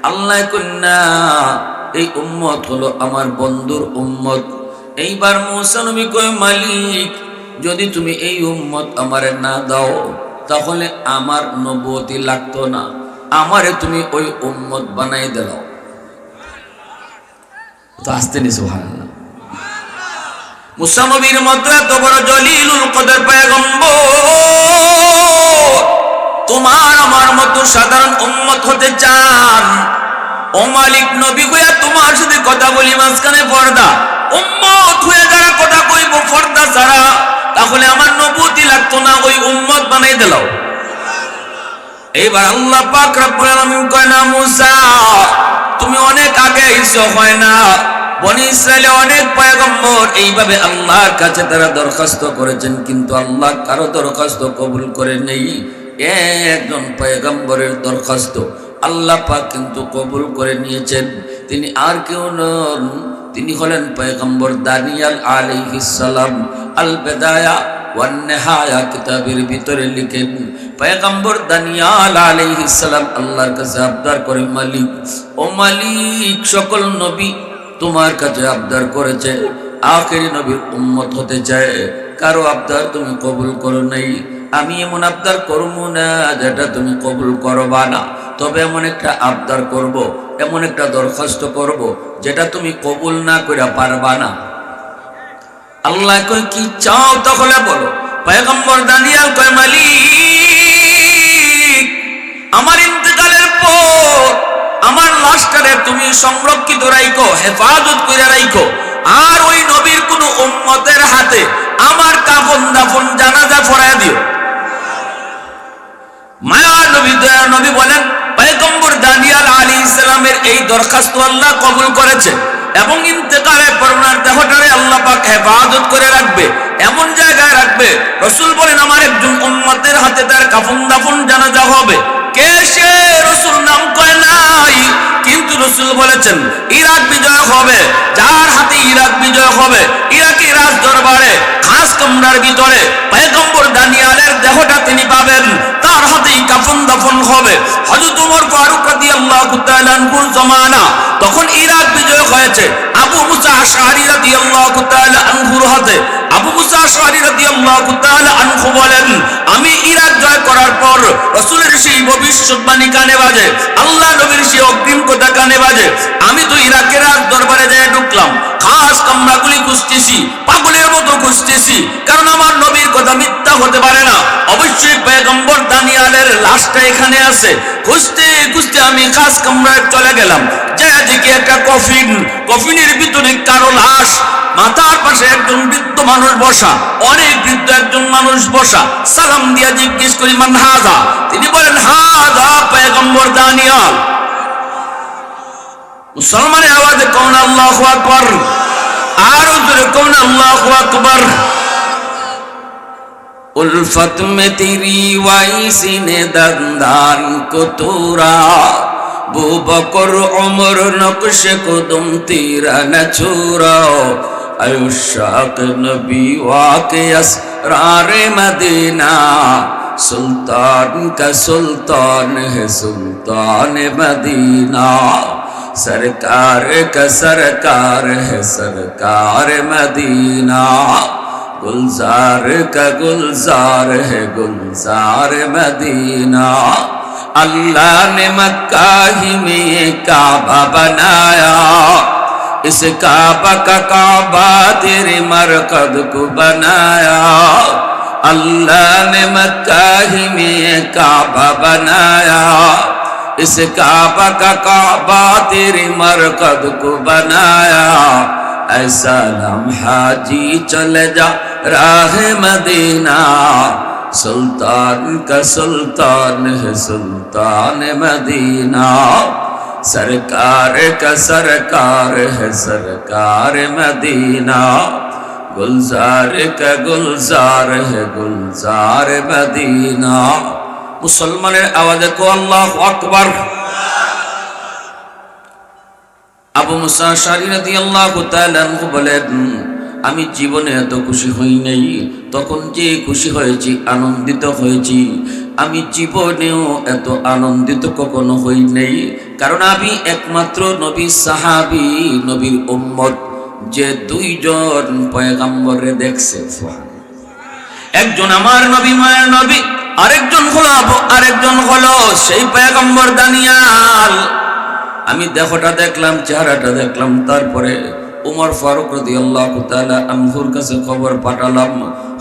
আল্লাহ কন্যা এই উম্মত হলো আমার বন্ধুর উম্মত। এইবার মুসা নবী কয় মালিক যদি তুমি এই উম্মত আমারে না দাও তাহলে আমার নবুয়তি লাগতো না, আমারে তুমি ওই উম্মত বানাই দাও। তো আসতে নি সুবহানাল্লাহ। মুসা নবীর মতো এত বড় জলিলুল কদর পয়গম্বর তোমার আমার মতো সাধারণ উম্মত হতে চান, ও মালিক নবী হইয়া তোমার সাথে কথা বলি মাঝখানে পর্দা, উম্মত হয়ে যারা কথা কইব পর্দা ছাড়া, তাহলে আমার নবুয়তি লাগতো না, ওই উম্মত বানাই দিলাও। এইবার আল্লাহ পাক রব্বুল আলামিন কয় না মুসা তুমি অনেক আগে আইছো, হয় না বনি ইসরায়েলে অনেক পয়গম্বর এইভাবে আল্লাহর কাছে তারা দরখাস্ত করেছেন, কিন্তু আল্লাহ কারো দরখাস্ত কবুল করে নেই। একজন পয়গম্বরের দরখাস্ত আল্লাহ পাক কিন্তু কবুল করে নিয়েছেন। তিনি আর কেউ নন, তিনি হলেন পয়গম্বর দানিয়াল আলাইহিস সালাম। আল বিদায়া ওয়ান নিহায়া কিতাবের ভিতরে লিখেন পয়গম্বর দানিয়াল আলাইহিস সালাম আল্লাহর কাছে আবদার করে মালিক ও মালিক সকল নবী তোমার কাছে আবদার করেছে, আখেরি নবীর উম্মত হতে চায়, কারো আবদার তুমি কবুল করো নাই। আমি এমন আবদার করবো না যেটা তুমি কবুল করবা না, তবে এমন একটা আবদার করব, এমন একটা দরখাস্ত করব যেটা তুমি কবুল না করে পারবা না। আল্লাহ কয় কি চাও তাহলে বলো। পয়গম্বর দানিয়াল কয় মালিক আমার ইন্তেকালের পর আমার লাশটারে তুমি সংরক্ষিত রাখো, হেফাজত করে রাখো, আর ওই নবীর কোন উম্মতের হাতে আমার কাফন দাফন জানাজা পড়ায় দিও। মায়া নবী দয়া নবী বলেন পয়গম্বর দানিয়াল আলাইহিস সালামের এই দরখাস্ত আল্লাহ কবুল করেছে এবং ইন্তেকালের পর ওনার দেহটারে আল্লাহ পাক হেফাজত করে রাখবে, এমন জায়গায় রাখবে। রাসূল বলেন আমার একজন উম্মতের হাতে তার কাফন দাফন জানাজা হবে। কে সে? রাসূল নাম কয় নাই, কিন্তু রাসূল বলেছেন ইরাক বিজয় হবে, যার হাতে ইরাক বিজয় হবে ইরাকের রাজ দরবারে খাস কামরার ভিতরে পয়গম্বর দানিয়ালের দেহটা তিনি পাবেন, তার হাতেই কাফন দাফন হবে। হযরত ওমর ফারুক রাদিয়াল্লাহু তাআলা আনহুর জামানা, তখন ইরাক বিজয় হয়েছে আবু মুসা আশআরী রাদিয়াল্লাহু তাআলা আনহুর হাতে। আবু মুসা আশআরী রাদিয়াল্লাহু তাআলা আনহু বলেন আমি ইরাক জয় করার পর রাসূলের সেই ভবিষ্যৎবাণী কানে বাজে, আল্লাহ নবীর সেই অগ্রিম কথা কানে বাজে। আমি তো ইরাকের রাজ দরবারে যেয়ে ঢুকলাম, খাস কামরাগুলি খুঁজতেছি, পাগলের মতো খুঁজতেছি, কারণ আমার নবীর কথা মিথ্যা হতে পারে না। অবশ্যই পয়গম্বর দানিয়ালের লাশটা এখানে আছে। খুঁজতে খুঁজতে আমি খাস কামরায় চলে গেলাম, যে দেখি একটা কফিন, কফিনের ভিতরে কারো লাশ, মাথার পাশে একজন বৃদ্ধ মানুষ বসা, অনেক বৃদ্ধ একজন মানুষ বসা। সালাম দিয়া জিজ্ঞেস করি মান হাযা? তিনি বলেন হাযা পয়গম্বর দানিয়াল। মুসলমানের আওয়াজে কোন আল্লাহু আকবার, আরো জোরে কোন আল্লাহু আকবার। उल्फत में तेरी वाई सीने दंदान को तोरा, बू बकर उमर नक्श को तुम तेरा न छोड़ो, आयुशाक नबी वाके असरार मदीना, सुल्तान का सुल्तान है सुल्तान मदीना, सरकार का सरकार है सरकार मदीना, गुलजार का गुलजार है गुलजार मदीना। अल्लाह ने मक्का ही में ये काबा बनाया, इस काबा का काबा तेरे मरकद को बनाया। अल्लाह ने मक्का ही में ये काबा बनाया, इस काबा का काबा तेरे मरकद को बनाया। ऐ सलाम हाजी चले जा राह मदीना, सुल्तान का सुल्तान है सुल्तान मदीना, सरकार का सरकार है सरकार मदीना, गुलजार का गुलजार है गुलजार मदीना। मुसलमाনের আওয়াজে কো আল্লাহু আকবার। আবু মুসা আশআরী রাদিয়াল্লাহু তাআলা আনহু বলেন, আমি জীবনে এত খুশি হই নাই, তখন যে খুশি হয়েছি, আনন্দিত হয়েছি, আমি জীবনেও এত আনন্দিত কখনো হই নাই। কারণ আমি একমাত্র নবীর সাহাবী, নবীর উম্মত, যে দুইজন পয়গম্বরে দেখছে। একজন আমার নবী, মায়ের নবী, আরেকজন হলো সেই পয়গম্বর দানিয়াল। আমি দেহটা দেখলাম, চেহারাটা দেখলাম, তারপরে উমর ফারুক রাদিয়াল্লাহু তাআলা আনহুর কাছে খবর পাঠালাম।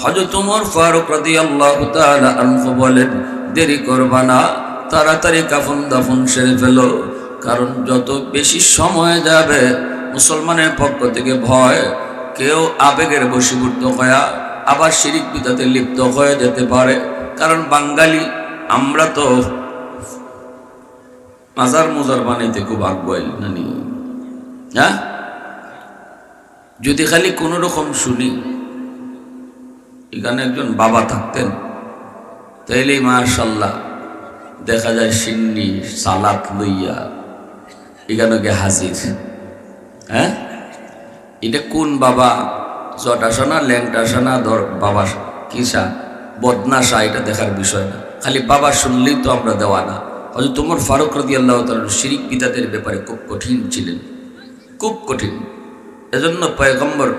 হযরত উমর ফারুক রাদিয়াল্লাহু তাআলা আনহু বলেন, দেরি করবা না, তাড়াতাড়ি কাফন দাফন সেরে ফেলো, কারণ যত বেশি সময় যাবে মুসলমানের পক্ষ থেকে ভয় কেউ আবেগের বশীভূত হয়ে আবার শিরিক বিদআতে লিপ্ত হয়ে যেতে পারে। কারণ বাঙালি আমরা তো মাজার মুজার বানাইতে খুব আগ্রহী নানি। হ্যাঁ, যদি খালি কোন রকম শুনি এখানে একজন বাবা থাকতেন, তাইলেই মাশাআল্লাহ দেখা যায় সিন্নি সালাত লইয়া এখানে গে হাজির। হ্যাঁ, এটা কোন বাবা, জটাশা না ল্যাংটাশা না ধর বাবা কিসা বদনাশা, এটা দেখার বিষয় না। খালি বাবা শুনলেই তো আমরা দেওয়া না। হযরত উমর ফারুক রাদিয়াল্লাহু তাআলা শিরিক বিদআতের ব্যাপারে খুব কঠিন ছিলেন, খুব কঠিন। এজন্য পয়গম্বর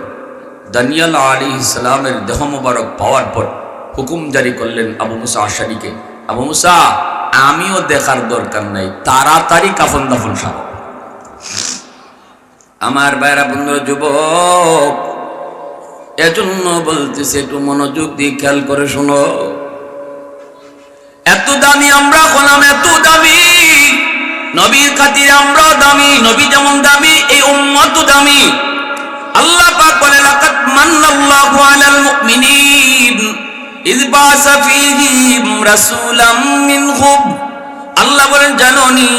দানিয়াল আলাইহিস সালামের দেহ মোবারক পাওয়ার পর হুকুম জারি করলেন আবু মুসা আশআরীকে, আবু মুসা আমিও দেখার দরকার নাই, তাড়াতাড়ি কাফন দাফন সারো। আমার ভাইরা বন্ধুরা, যুবক, এজন্য বলতেছে একটু মনোযোগ দিয়ে খেয়াল করে শোনো। এত দামি আমরা হলাম, এত দামি নবীর খাতিরে আমরাও দামি, নবী যেমন দামি এই উম্মত দামি। আল্লাহ পাক বলে, লাকাদ মান্নাল্লাহু আলাল মুমিনিন ইয বাআসা ফীহিম রাসূলাম মিনহুম। আল্লাহ বলেন, জানোনি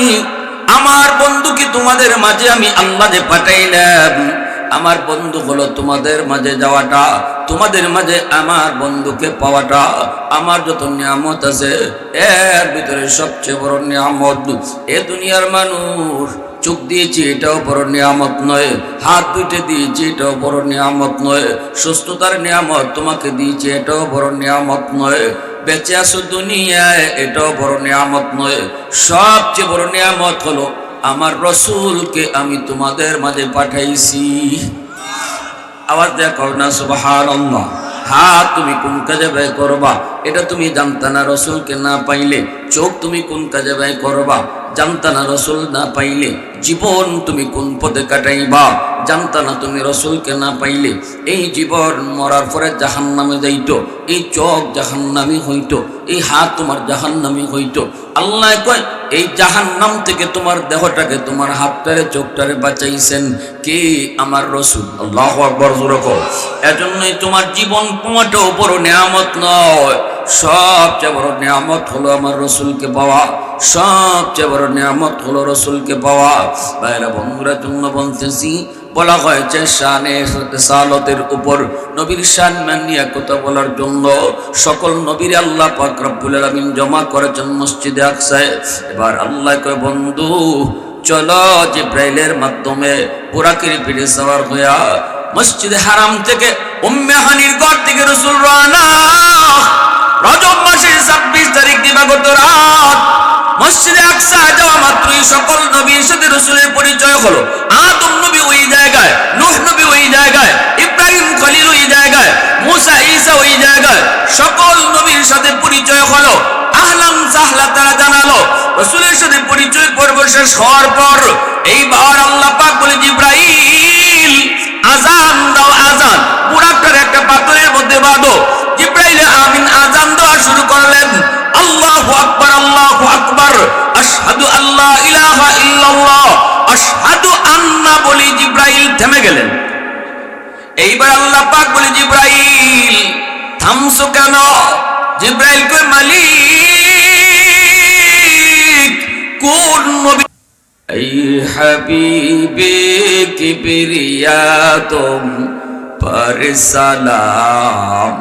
আমার বন্ধুকে তোমাদের মাঝে আমি আল্লাহ যে পাঠাইলাম, আমার বন্ধু হলো তোমাদের মাঝে যাওয়াটা, তোমাদের মাঝে আমার বন্ধুকে পাওয়াটা। আমার যত নিয়ামত আছে এর ভিতরে সবচেয়ে বড় নিয়ামত এ দুনিয়ার মানুষ চোখ দিয়েছি এটাও বড় নিয়ামত নয়, হাত দুইটা দিয়েছি এটাও বড় নিয়ামত নয়, সুস্থতার নিয়ামত তোমাকে দিয়েছি এটাও বড় নিয়ামত নয়, বেঁচে আছো দুনিয়ায় এটাও বড় নিয়ামত নয়। সবচেয়ে বড় নিয়ামত হলো আমার রসুলকে আমি তোমাদের মাঝে পাঠাইছি। আওয়াজ দেখো না সুবহানাল্লাহ। হাত তুমি কোন কাজে ব্যয় করবা এটা তুমি জানতা না, রসুলকে না পাইলে। চোখ তুমি কোন কাজে ব্যয় করবা জানতা না, রসুল না পাইলে। জীবন তুমি কোন পথে কাটাইবা জানতা না, তুমি রসুলকে না পাইলে। এই জীবন মরার পরে জাহান্নামে যাইতো, এই চোখ জাহান্নামী হইতো, এই হাত তোমার জাহান্নামী হইতো। আল্লাহ কয়, এই জাহান্নাম থেকে তোমার দেহটাকে, তোমার হাতটারে চোখটারে বাঁচাইছেন কে? আমার রসুল। আল্লাহু আকবার জোরে কও। এজন্যই তোমার জীবন তোমারটাও বড় নিয়ামত নয়, সবচেয়ে বড় নিয়ামত হলো আমার রসুলকে পাওয়া, সবচেয়ে বড় নিয়ামত হলো রসুলকে পাওয়া। ভাইরা বন্ধুরা, জন্য বলতেছি, বলা হয়েছে শানে রিসালাতের উপর নবীর শান মানিয়া কথা বলার জন্য সকল নবীর আল্লাহ পাক রব্বুল আলামিন জমা করেছেন মসজিদে আকসায়। এবার আল্লাহ কয়, বন্ধু চলো জিব্রাইলের মাধ্যমে বুরাকের পিঠে সওয়ার হইয়া মসজিদে হারাম থেকে উম্মে হানির ঘর থেকে রাসূল রওনা। রজব মাসের 26 তারিখ দিবাগত রাত মসজিদে আকসা যাওয়া মাত্রই সকল নবীর সাথে রাসূলের পরিচয় হলো। আদম নবী ওই জায়গায়, নূহ নবী ওই জায়গায়, ইব্রাহিম খলিল ওই জায়গায়, মুসা ঈসা ওই জায়গায়, সকল নবীর সাথে পরিচয় হলো। আহলান সাহলা তারা জানালো। রাসূলের সাথে পরিচয় পর্ব শেষ হওয়ার পর এইবার আল্লাহ পাক বলে, জিব্রাইল আযান দাও, আযান বুরাকটার একটা পাথরের মধ্যে বাঁধো। জিব্রাইল আমিন আযান দেওয়া শুরু করলেন। আল্লাহু আকবার, আল্লাহু আকবার, আশহাদু আল্লা ইলাহা ইল্লাল্লাহ, আশহাদু আন্না বলি জিব্রাইল থেমে গেলেন। এইবার আল্লাহ পাক বলে জিব্রাইল থামছো কেন? জিব্রাইল কই মালিক কোন নবী? এই হাবিবে কিবরিয়া তুম पर सलाम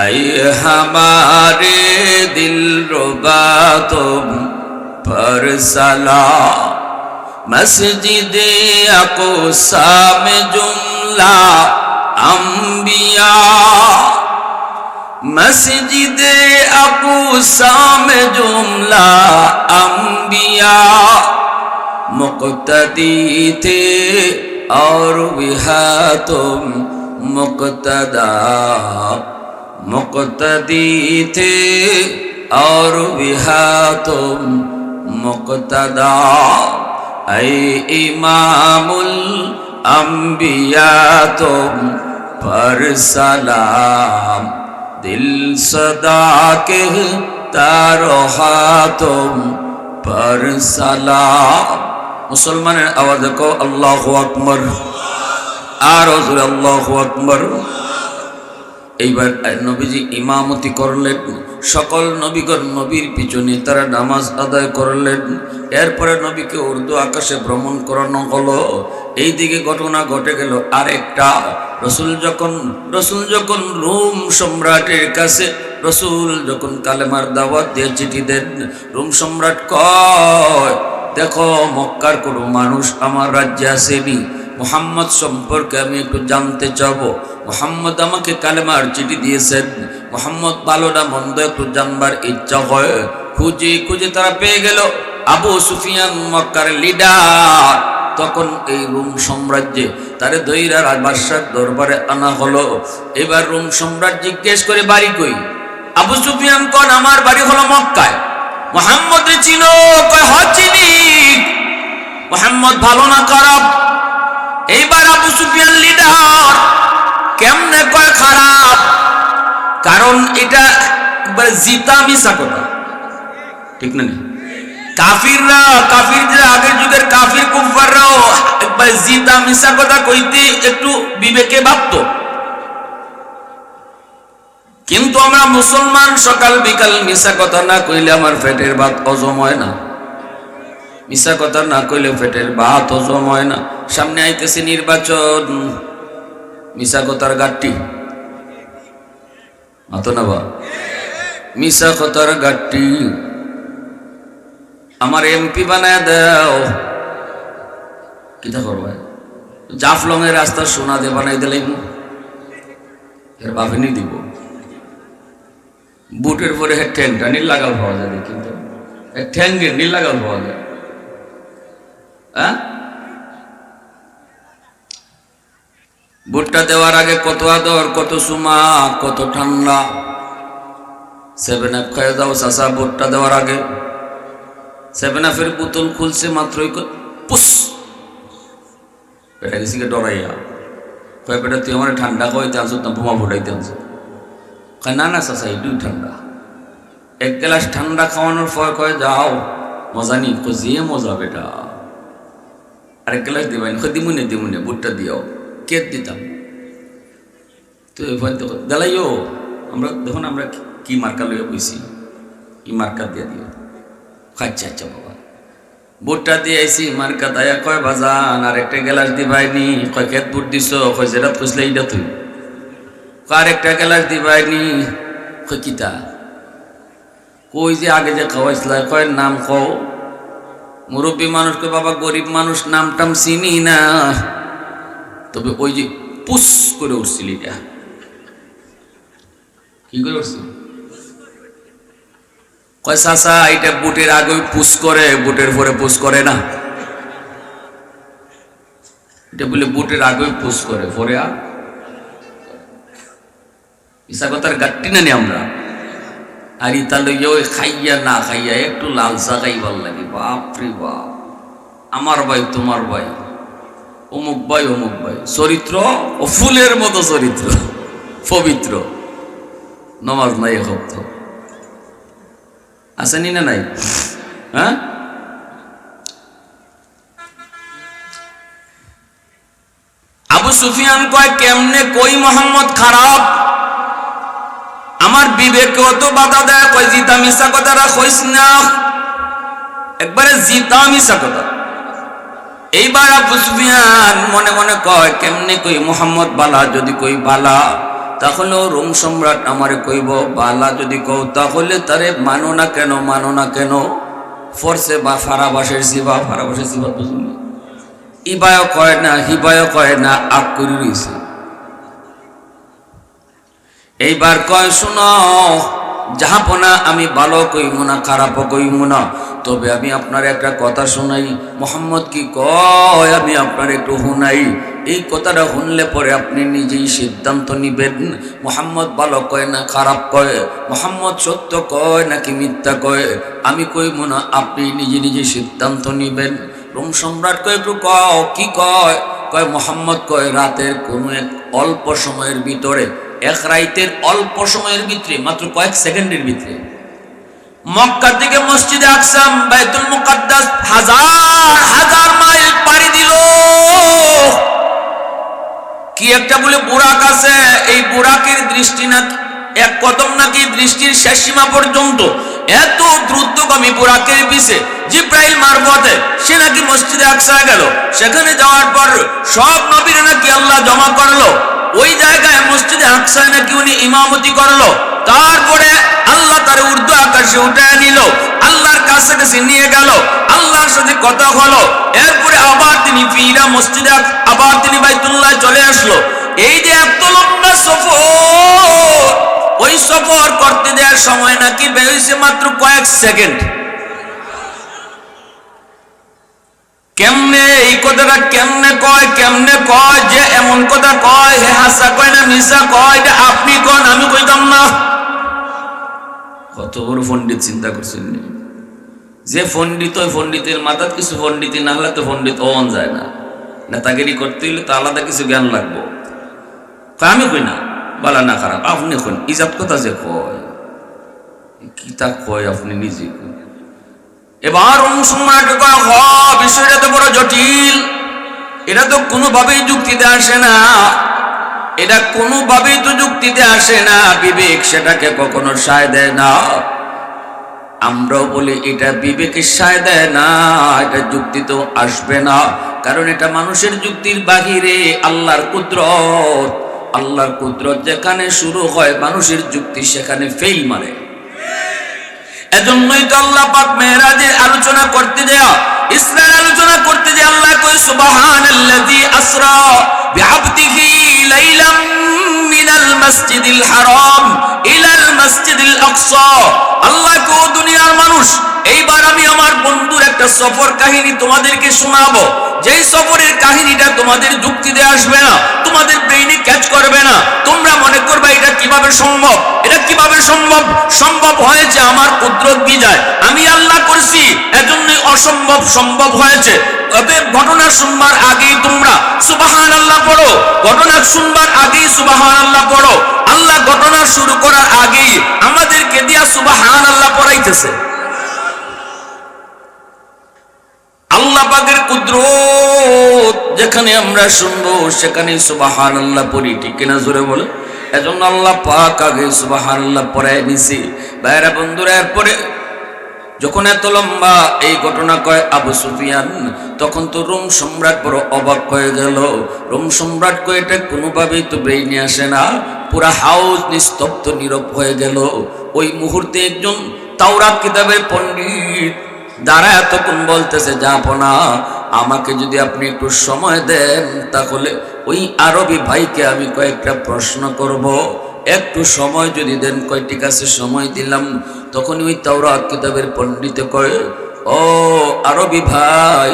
ऐ हमारे दिल रुबा तुम पर सलाम मस्जिद अक़सा में जुमला अंबिया मस्जिद अक़सा में जुमला अंबिया मुक़्तदी थे और विहा तुम मुक़्तदा मुक़्तदी थे और विहा तुम मुक़्तदा ऐ इमामुल अंबिया तुम पर सलाम दिल सदा कहता रहा तुम पर सलाम मुसलमाনের आवाज को अल्लाहु আকবার আর হুজুর আল্লাহু আকবার। এইবার নবীজি ইমামতি করলেন, সকল নবীগণ নবীর পিছনে তারা নামাজ আদায় করলেন। এরপরে নবীকে উর্দু আকাশে ভ্রমণ করানো হলো। এইদিকে ঘটনা ঘটে গেল আরেকটা। রসুল যখন রোম সম্রাটের কাছে রসুল যখন কালেমার দাওয়াত দিয়ে চিঠি দেন, রোম সম্রাট কয় দেখো মক্কার কোনো মানুষ আমার রাজ্যে আসেনি, মুহাম্মদ সম্পর্কে আমি একটু জানতে চাবো। মুহাম্মদ আমাকে কালেমার চিঠি দিয়েছেন, মুহাম্মদ ভালো না মন্দ একটু জানবার ইচ্ছা হয়। খুঁজে খুঁজে তারা পেয়ে গেল আবু সুফিয়ান মক্কার লিডার। তখন এই রোম সাম্রাজ্যে তারে দৈরা বাদশার দরবারে আনা হলো। এবার রোম সম্রাট জিজ্ঞেস করে বাড়ি কই? আবু সুফিয়ান কোন আমার বাড়ি হলো মক্কায়। মুহাম্মদ চিনো? কয় হ চিনি। মুহাম্মদ ভালো না খারাপ? এইবার আবু সুফিয়ান লিডার কেমনে কয় খারাপ? কারণ এটা একবার জিতা মিশা কথা, ঠিক না? কাফিররা কাফিররা আগের যুগের কাফির কুফাররাও একবার জিতা মিশা কথা কইতে একটু বিবেকে ভাবতো। কিন্তু আমরা মুসলমান সকাল বিকাল মিশা কথা না কইলে আমার পেটের ভাত হজম হয় না। মিশা কথা না কইলে পেটের ভাত হজম হয় না। সামনে আইতেছে নির্বাচন, মিশা কথার গাট্টি মাতো না বা মিশা কথার গাট্টি আমার এমপি বানায় দাও। কিতা করবো? জাফলং এর রাস্তা সোনা দিয়ে বানাই দিলে এর বাপেনি দিব। বুটের পরে ঠ্যাংটা নীল লাগাল পাওয়া যায়, কিন্তু ঠ্যাঙ্গের নীল লাগাল পাওয়া যায়। হ্যাঁ, বুটটা দেওয়ার আগে কত আদর, কত সুমা, কত ঠান্ডা। 7 আপ খাইয়ে দাও চাষা বুটটা দেওয়ার আগে। 7 আপের বোতল খুলছে মাত্রই পুস পেটা গেছি ডরাইয়া কয় পেটা তুই আমার ঠান্ডা খাওয়াইতে আনছো না বোমা ফুটাইতে আনছো? কয় না না চাষা এটুই ঠান্ডা। 1 গ্লাস ঠান্ডা খাওয়ানোর পর কয় যাও মজা নি? যে মজা বেটা, আরেক গ্লাস দিবেন। দিমুনে বুটটা দিও। কে দিতাম তো দেলাইও আমরা দেখুন আমরা কি মার্কা লইয়া বইছি, ই মার্কা দিয়ে দিও। আচ্ছা আচ্ছা বাবা, বুটটা দিয়ে আইসি মার্কা দায়া। কয় বাজান আর একটা গ্লাস দিবাইনি? কয় খেত বুট দিছ? কয় যেটা খুঁজলে এইটা তুই। আর একটা গ্লাস দিবাইনি? কয় কিতা? কই যে আগে যে খাওয়াইছিলা? কয় নাম কও। মুরব্বী মানুষ কয় বাবা গরিব মানুষ নাম টাম চিনি না, তবে ওই যে পুস করে উঠছিল এটা। কি করে উঠছিল? কয় চাচা এটা বুটের আগে পুস করে, বুটের পরে পুস করে না। এটা বলে বুটের আগে পুস করে, পরে ইসা কথার গাট্টি না নি আমরা। আর ইতা লইয়া ওই খাইয়া না খাইয়া একটু লালসা খাই ভাল লাগে। বাপরে বাপ, আমার ভাই তোমার ভাই, অমুক ভাই অমুক ভাই, চরিত্র ও ফুলের মতো চরিত্র, পবিত্র, নমাজ নাই হপ্ত আসেনি না নাই? হ্যাঁ, আবু সুফিয়ান কয় কেমনে কই মোহাম্মদ খারাপ, আমার বিবেকেও তো বাধা দেয়, কয় জিতা মিশা কথাটা কইস না, একবারে জিতা মিশা কথা। এইবার আবু সুফিয়ান মনে মনে কয় কেমনে কই মোহাম্মদ বালা, যদি কই বালা তাহলে রোম সম্রাট আমারে কইব বালা, যদি কও তাহলে তারে মানো না কেন, মানো না কেন, ফরসে বা ফারাবাসের সিবা, ফারাবাসের সিবা বুঝুন, ইবায় কয় না হিবায় কয় না, আগ করে রইছে। এইবার কয় শুনো জাহাপনা, আমি ভালো কইমু না খারাপও কইমু না, তবে আমি আপনার একটা কথা শোনাই। মোহাম্মদ কি কয় আমি আপনার একটু শুনাই, এই কথাটা শুনলে পরে আপনি নিজেই সিদ্ধান্ত নিবেন মোহাম্মদ ভালো কয় না খারাপ কয়, মোহাম্মদ সত্য কয় নাকি মিথ্যা কয়, আমি কইমু না, আপনি নিজে নিজে সিদ্ধান্ত নিবেন। রোম সম্রাট কয় একটু কও কি কয়, কয় মোহাম্মদ কয় রাতের কোনো এক অল্প সময়ের ভিতরে, এক রাইতের অল্প সময়ের ভিতরে, মাত্র কয়েক সেকেন্ডের ভিতরে মক্কা থেকে মসজিদে আকসা বাইতুল মুকাদ্দাস হাজার হাজার মাইল পাড়ি দিল। কি একটা বলে বুরাক আছে, এই বুরাকের দৃষ্টি না এক কদম নাকি দৃষ্টির শেষ সীমা পর্যন্ত, এত দ্রুতগামী বুরাকের পিছে জিব্রাইল মারফতে সে নাকি মসজিদে আকসা গেল। সেখানে যাওয়ার পর সব নবীরা নাকি আল্লাহ জমা করলো, ওই জায়গায় মসজিদে আকসায় নাকি উনি ইমামতি করলো। তারপরে আল্লাহ তার উর্দু আকাশে উঠায় নিল, আল্লাহর কাছে কাছে নিয়ে গেল, আল্লাহর সাথে কথা হলো। এরপরে আবার তিনি ফিরা মসজিদে, আবার তিনি বাইতুল্লাহ চলে আসলো। এই যে এত লম্বা সফর, ওই সফর করতে দেওয়ার সময় নাকি বের হয়েছে মাত্র কয়েক সেকেন্ড। কেমনে এই কথাটা কেমনে কয় যে এমন কথা কয়, হে হাসা কয় না মিশা কয়, এটা আপনি কন আমি কইতাম না। কত বড় পণ্ডিত চিন্তা করছেন, যে পণ্ডিত ওই পণ্ডিতের মাথার কিছু পণ্ডিতি না হলে তো পণ্ডিত হওয়া যায় না, নেতাগিরি করতে হলে তো আলাদা কিছু জ্ঞান লাগবো। আমি কই না বলা না খারাপ, আপনি কন ইজাত কথা যে কয় কি তা কয় আপনি নিজে। এবার সম্রাট কয় হ বিষয়টা তো বড় জটিল, এটা তো কোনোভাবেই যুক্তিতে আসে না, এটা কোনোভাবেই তো যুক্তিতে আসে না, বিবেক সেটাকে কখনো সায় দেয় না। আমরাও বলি এটা বিবেকের সায় দেয় না, এটা যুক্তি তো আসবে না, কারণ এটা মানুষের যুক্তির বাহিরে। আল্লাহর কুদরত, আল্লাহর কুদরত যেখানে শুরু হয় মানুষের যুক্তি সেখানে ফেল মারে। এজন্যই তো আল্লাহ পাক মেরাজের আলোচনা করতে দেয়া, ইসরার আলোচনা করতে যে আল্লাহ কই সুবহানাল্লাযী আসরা বিআবদিহি লাইলাম মিনাল মাসজিদিল হারাম ইলাল মাসজিদিল আকসা। আল্লাহ কো দুনিয়ার মানুষ, এইবার আমি আমার বন্ধুর একটা সফর কাহিনী তোমাদেরকে শোনাবো, যেই সফরের কাহিনীটা তোমাদের যুক্তিতে আসবে না, তোমাদের ব্রেইনে ক্যাচ করবে না, তোমরা মনে করবে এটা কিভাবে সম্ভব, এটা কিভাবে সম্ভব। সম্ভব হয়েছে আমার কুদরত বিজয়, আমি আল্লাহ করছি, এজন্যই অসম্ভব সম্ভব হয়েছে। অতএব ঘটনা শুনবার আগেই তোমরা সুবহানাল্লাহ পড়ো, ঘটনা শুনবার আগেই সুবহানাল্লাহ পড়ো। আল্লাহ ঘটনা শুরু করার আগেই আমাদেরকে দিয়া সুবহানাল্লাহ পড়াইতেছে। আল্লাহ পাকের কুদরত যেখানে আমরা শুনবো সেখানেই সুবহানাল্লাহ পড়ি, ঠিক কিনা জোরে বলে। এজন্য আল্লাহ পাক আগে সুবহানাল্লাহ পড়ায় নিছি। ভাইরা বন্ধুরা, এরপরে যখন এত লম্বা এই ঘটনা কয় আবু সুফিয়ান, তখন তো রোম সম্রাট বড় অবাক হয়ে গেল। রোম সম্রাট কয় এটা কোনোভাবেই তো ব্রেইনে আসে না, পুরা হাউস নিস্তব্ধ নীরব হয়ে গেল। ওই মুহূর্তে একজন তাওরাত কিতাবের পণ্ডিত দাঁড়ায় তখন বলতেছে, যাবো না, আমাকে যদি আপনি একটু সময় দেন তাহলে ওই আরবি ভাইকে আমি কয়েকটা প্রশ্ন করব, একটু সময় যদি দেন। কয় ঠিক আছে, সময় দিলাম। তখন ওই তাওরাত কিতাবের পণ্ডিতে কয়, ও আরবি ভাই,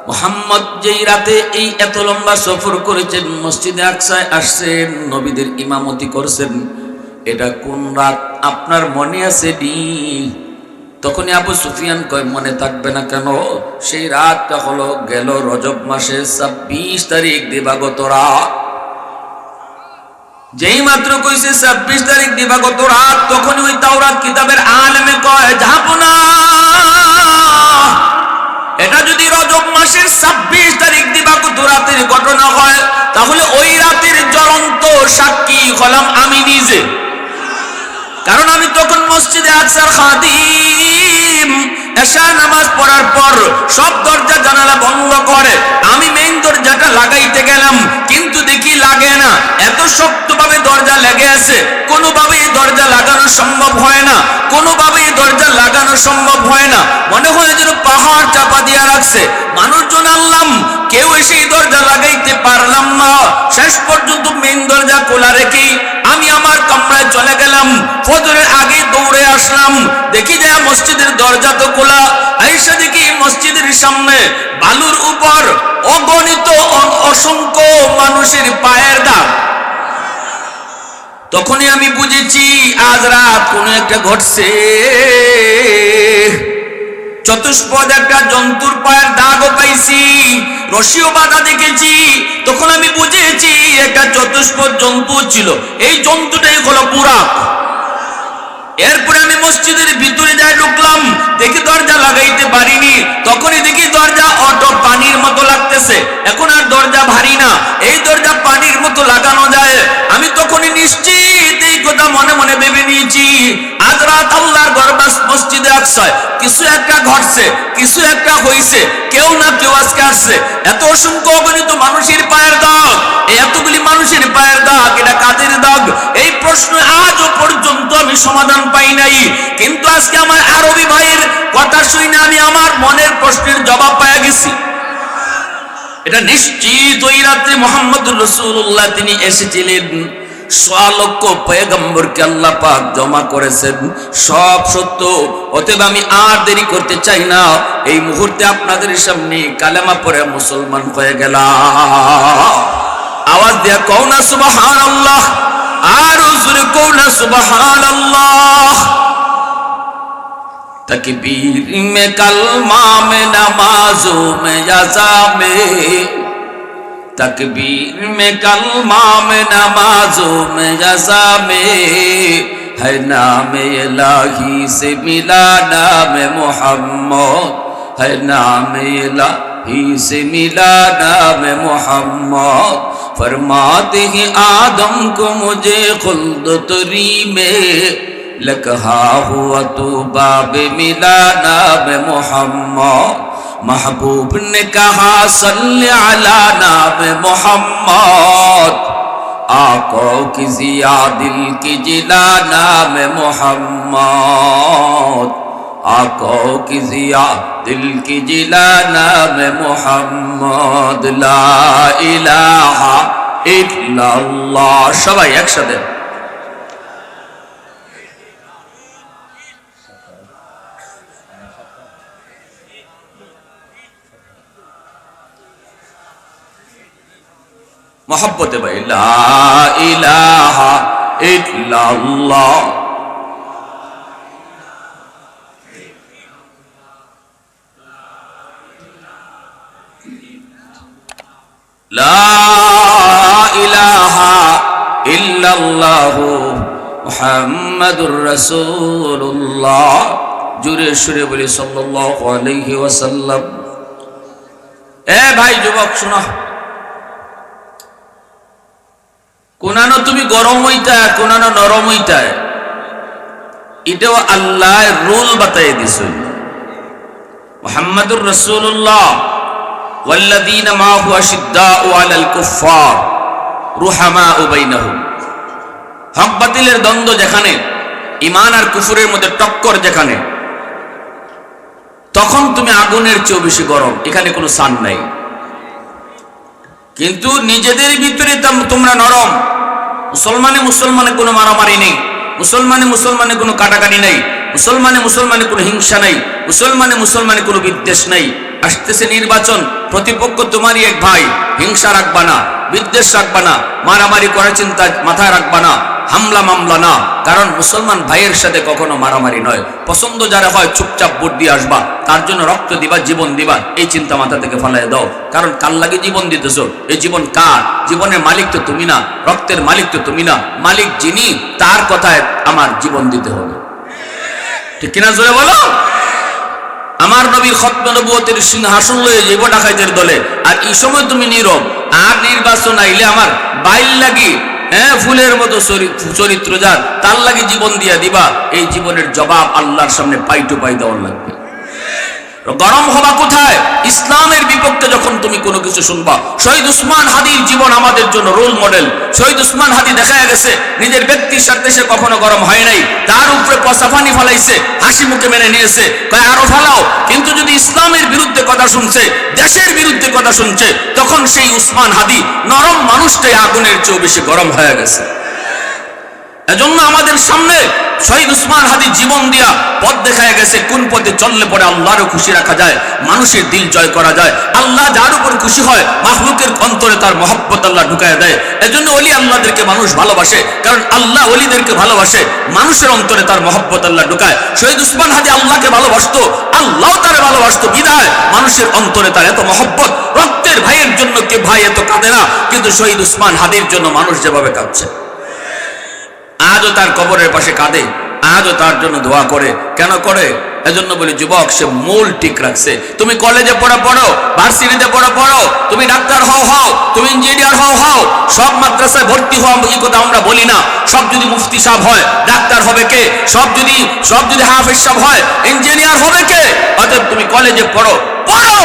মুহাম্মদ যেই রাতে এই এত লম্বা সফর করেছেন, মসজিদে আকসায় আসছেন, নবীদের ইমামতি করছেন, এটা কোন রাত আপনার মনে আছে নি? তখনই আবু সুফিয়ান কয় মনে থাকবে না কেন, সেই রাতটা হলো গেল রজব মাসের 26 তারিখ দিবাগত রাত। যেই মাত্র কইছে 26 তারিখ দিবাগত রাত, তখনই ওই তাওরাত কিতাবের আলেমে কয়, যাবো না, এটা যদি রজব মাসের 26 তারিখ দিবাগত রাতের ঘটনা হয় তাহলে হলাম আমি নিজে, কারণ আমি তখন মসজিদে আকসার খাদিম। এশা নামাজ পড়ার পর সব দরজা জানালা বন্ধ করে আমি মেইন দরজাটা লাগাইতে গেলাম, কিন্তু দেখি লাগে না, এত শক্তভাবে দরজা লেগে আছে, কোনোভাবেই দরজা লাগানো সম্ভব হয় না, কোনোভাবেই দরজা লাগানো সম্ভব হয় না। মনে হয় যেন পাহাড় চাপা দিয়া রাখছে। মানুষজন আনলাম, কেউ এসে এই দরজা লাগাইতে পারলাম না। শেষ পর্যন্ত মেইন দরজা খোলা রেখে আমি আমার কামরায় চলে গেলাম। ফজরের আগে দৌড়ে আসলাম, দেখি যে মসজিদের দরজা তো খোলা। আইসা দেখি মসজিদের সামনে বালুর উপর অগণিত অসংখ্য মানুষের পায়ের দাগ। তখনই আমি বুঝেছি আজ রাত কোনো একটা ঘটছে। চতুষ্পদ একটা জন্তুর পায়ের দাগও পাইছি, রশিও বাঁধা দেখেছি। তখন আমি বুঝেছি একটা চতুষ্পদ জন্তু ছিল, এই জন্তুটাই হলো বুরাক। এরপরে আমি মসজিদের ভিতরে যাই, ঢুকলাম, দেখি দরজা লাগাইতে পারিনি। তখনই দেখি দরজা অটো পানির মতো লাগতেছে, এখন আর দরজা ভারী না, এই দরজা পানির মতো লাগানো যায়। আমি তখনই নিশ্চিত এই কথা মনে মনে ভেবে নিয়েছি, আজ রাত আল্লাহর দরবার মসজিদে আকসায় কিছু একটা ঘটছে, কিছু একটা হইছে, কেউ না কেউ আজকে আসছে। এত অসংখ্য অগণিত মানুষের পায়ের দাগ, এতগুলি মানুষের পায়ের দাগ, এটা কাদের দাগ? এই প্রশ্ন আজও পর্যন্ত আমি সমাধান পাই নাই। কিন্তু আজকে আমার আরবি ভাইয়ের কথা শুনে আমি আমার মনের প্রশ্নের জবাব পেয়ে গেছি। এটা নিশ্চিত ওই রাত্রে মুহাম্মদুর রাসূলুল্লাহ তিনি এসেছিলেন, 100 লক্ষ পয়গম্বরকে আল্লাহ পাক জমা করেছেন, সব সত্য। অতএব আমি আর দেরি করতে চাই না, এই মুহূর্তে আপনাদের সামনে কালেমা পড়ে মুসলমান হয়ে গেলাম। আওয়াজ দিয়া কও না সুবহানাল্লাহ, আর জোরে কও না সুবহানাল্লাহ। तकबीर में कलमा में नमाजों में यज़ा में, तकबीर में कलमा में नमाजों में यज़ा में, है नाम इलाही से मिला नाम मोहम्मद, है नाम इलाही से मिला नाम मोहम्मद। फरमाते हैं आदम को मुझे खुल्द तुरी में, लकहा हुआ तो बाब मिला नाम मोहम्मद। महबूब ने कहा सल्ले अला नाम मोहम्मद, आका की जिया दिल की जिला नाम मोहम्मद, आका की जिया दिल की जिला नाम मोहम्मद। ला इलाहा इल्लल्लाह। সবাই একসাথে मोहब्बत भाई, ला इलाहा इल्लल्लाह। ला इलाहा इल्लल्लाह मुहम्मदुर रसूलुल्लाह। জোরে সুরে বলি সাল্লাল্লাহু আলাইহি ওয়াসাল্লাম। এ ভাই যুবক শোনো, কোনানো তুমি গরম হইতা, কোনানো নরম হইতা, এটাও আল্লাহ রুল বাতাই দিছে। মুহাম্মাদুর রাসূলুল্লাহ ওয়াল্লাযীনা মাহু আশিদ্দাউ আলাল কুফফার রুহামাউ বাইনাহুম। হক বাতিলের দ্বন্দ্ব যেখানে, ঈমান আর কুফরের মধ্যে টক্কর যেখানে, তখন তুমি আগুনের চেয়ে বেশি গরম, এখানে কোনো সান নাই। কিন্তু নিজেদের ভিতরে তোমরা নরম। মুসলমানে মুসলমানে কোনো মারামারি নেই, মুসলমানে মুসলমানে কোনো কাটাকাটি নেই, মুসলমানে মুসলমানে কোনো হিংসা নেই, মুসলমানে মুসলমানে কোনো বিদ্বেষ নেই। আসতেছে নির্বাচন, প্রতিপক্ষ তোমারই এক ভাই, হিংসা রাখবা না, বিদ্বেষ রাখবা না, মারামারি করার চিন্তা মাথায় রাখবা না, হামলা মামলা না। কারণ মুসলমান ভাইয়ের সাথে কখনো মারামারি নয়। পছন্দ যারা হয় চুপচাপ ভোট দিয়ে আসবা, তার জন্য রক্ত দিবা, জীবন দিবা, এই চিন্তা মাথা থেকে ফেলাই দাও। কারণ কার লাগে জীবন দিতেছো? এই জীবন কার? জীবনের মালিক তো তুমি না, রক্তের মালিক তো তুমি না। মালিক যিনি, তার কথায় আমার জীবন দিতে হবে, ঠিক কিনা? জোরে বলো। আমার নবীর খতমে নবুয়তের সিংহাসন লয়ে যাইব ডাকাইতের দলে, আর এই সময় তুমি নীরব। আর নির্বাচন আইলে আমার বাইল লাগি ফুলের মতো চরিত্র যার, তার লাগে জীবন দিয়া দিবা, এই জীবনের জবাব আল্লাহর সামনে পাই টু পাই দেওয়ার লাগবে। গরম হবা কোথায়? ইসলামের বিপক্ষে যখন তুমি কোনো কিছু শুনবা। শহীদ উসমান হাদির জীবন আমাদের জন্য রোল মডেল। শহীদ উসমান হাদি দেখা গেছে নিজের ব্যক্তির স্বার্থে সে কখনো গরম হয় নাই, তার উপরে পচা পানি ফালাইছে, হাসি মুখে মেনে নিয়েছে, কয় আরো ফালাও। কিন্তু যদি ইসলামের বিরুদ্ধে কথা শুনছে, দেশের বিরুদ্ধে কথা শুনছে, তখন সেই উসমান হাদি নরম মানুষটাই আগুনের চেয়েও বেশি গরম হয়ে গেছে। এজন্য আমাদের সামনে শহীদ উসমান হাদি জীবন দিয়া পথ দেখায় গেছে, কোন পথে চললে পরে আল্লাহরও খুশি রাখা যায়, মানুষের দিল জয় করা যায়। আল্লাহ যার উপর খুশি হয়, মাখলুকের অন্তরে তার মহব্বত আল্লাহ ঢুকায় দেয়। এজন্য ওলি আল্লাহদেরকে মানুষ ভালোবাসে, কারণ আল্লাহ ওলিদেরকে ভালোবাসে, মানুষের অন্তরে তার মহব্বত আল্লাহ ঢুকায়। শহীদ উসমান হাদি আল্লাহকে ভালোবাসতো, আল্লাহ তারে ভালোবাসতো, বিদায় মানুষের অন্তরে তার এত মহব্বত। রক্তের ভাইয়ের জন্য কে ভাই এত কাঁদে না, কিন্তু শহীদ উসমান হাদির জন্য মানুষ যেভাবে কাঁদছে, আজও তার কবরের পাশে কাঁদে, আজও তার জন্য দোয়া করে। কেন করে? এজন্য বলি যুবক, সে মূল ঠিক রাখছে। তুমি কলেজে পড়ো, ভার্সিটিতে পড়ো, তুমি ডাক্তার হও, তুমি ইঞ্জিনিয়ার হও, সব মাদ্রাসায় ভর্তি হওয়া এই কথা আমরা বলি না। সব যদি মুফতি সাহেব হয়, ডাক্তার হবে কে? সব যদি হাফেজ সাহেব হয়, ইঞ্জিনিয়ার হবে কে? অতএব তুমি কলেজে পড়ো,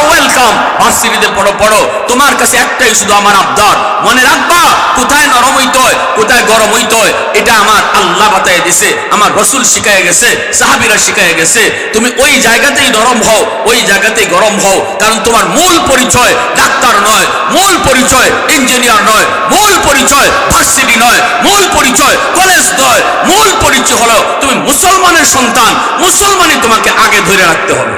ওয়েলকাম। ভার্সিটিতে পড়ো, তোমার কাছে একটাই শুধু আমার আবদার, মনে রাখবা কোথায় নরম হইতে হয়, কোথায় গরম হইতে হয়, এটা আমার আল্লাহ বাতায় দিছে, আমার রসুল শিখায় গেছে, সাহাবীরা শিখায় গেছে। তুমি ওই জায়গাতেই নরম হও, ওই জায়গাতেই গরম হও, কারণ তোমার মূল পরিচয় ডাক্তার নয়, মূল পরিচয় ইঞ্জিনিয়ার নয়, মূল পরিচয় ভার্সিটি নয়, মূল পরিচয় কলেজ নয়, মূল পরিচয় হলো তুমি মুসলমানের সন্তান। মুসলমানই তোমাকে আগে ধরে রাখতে হবে।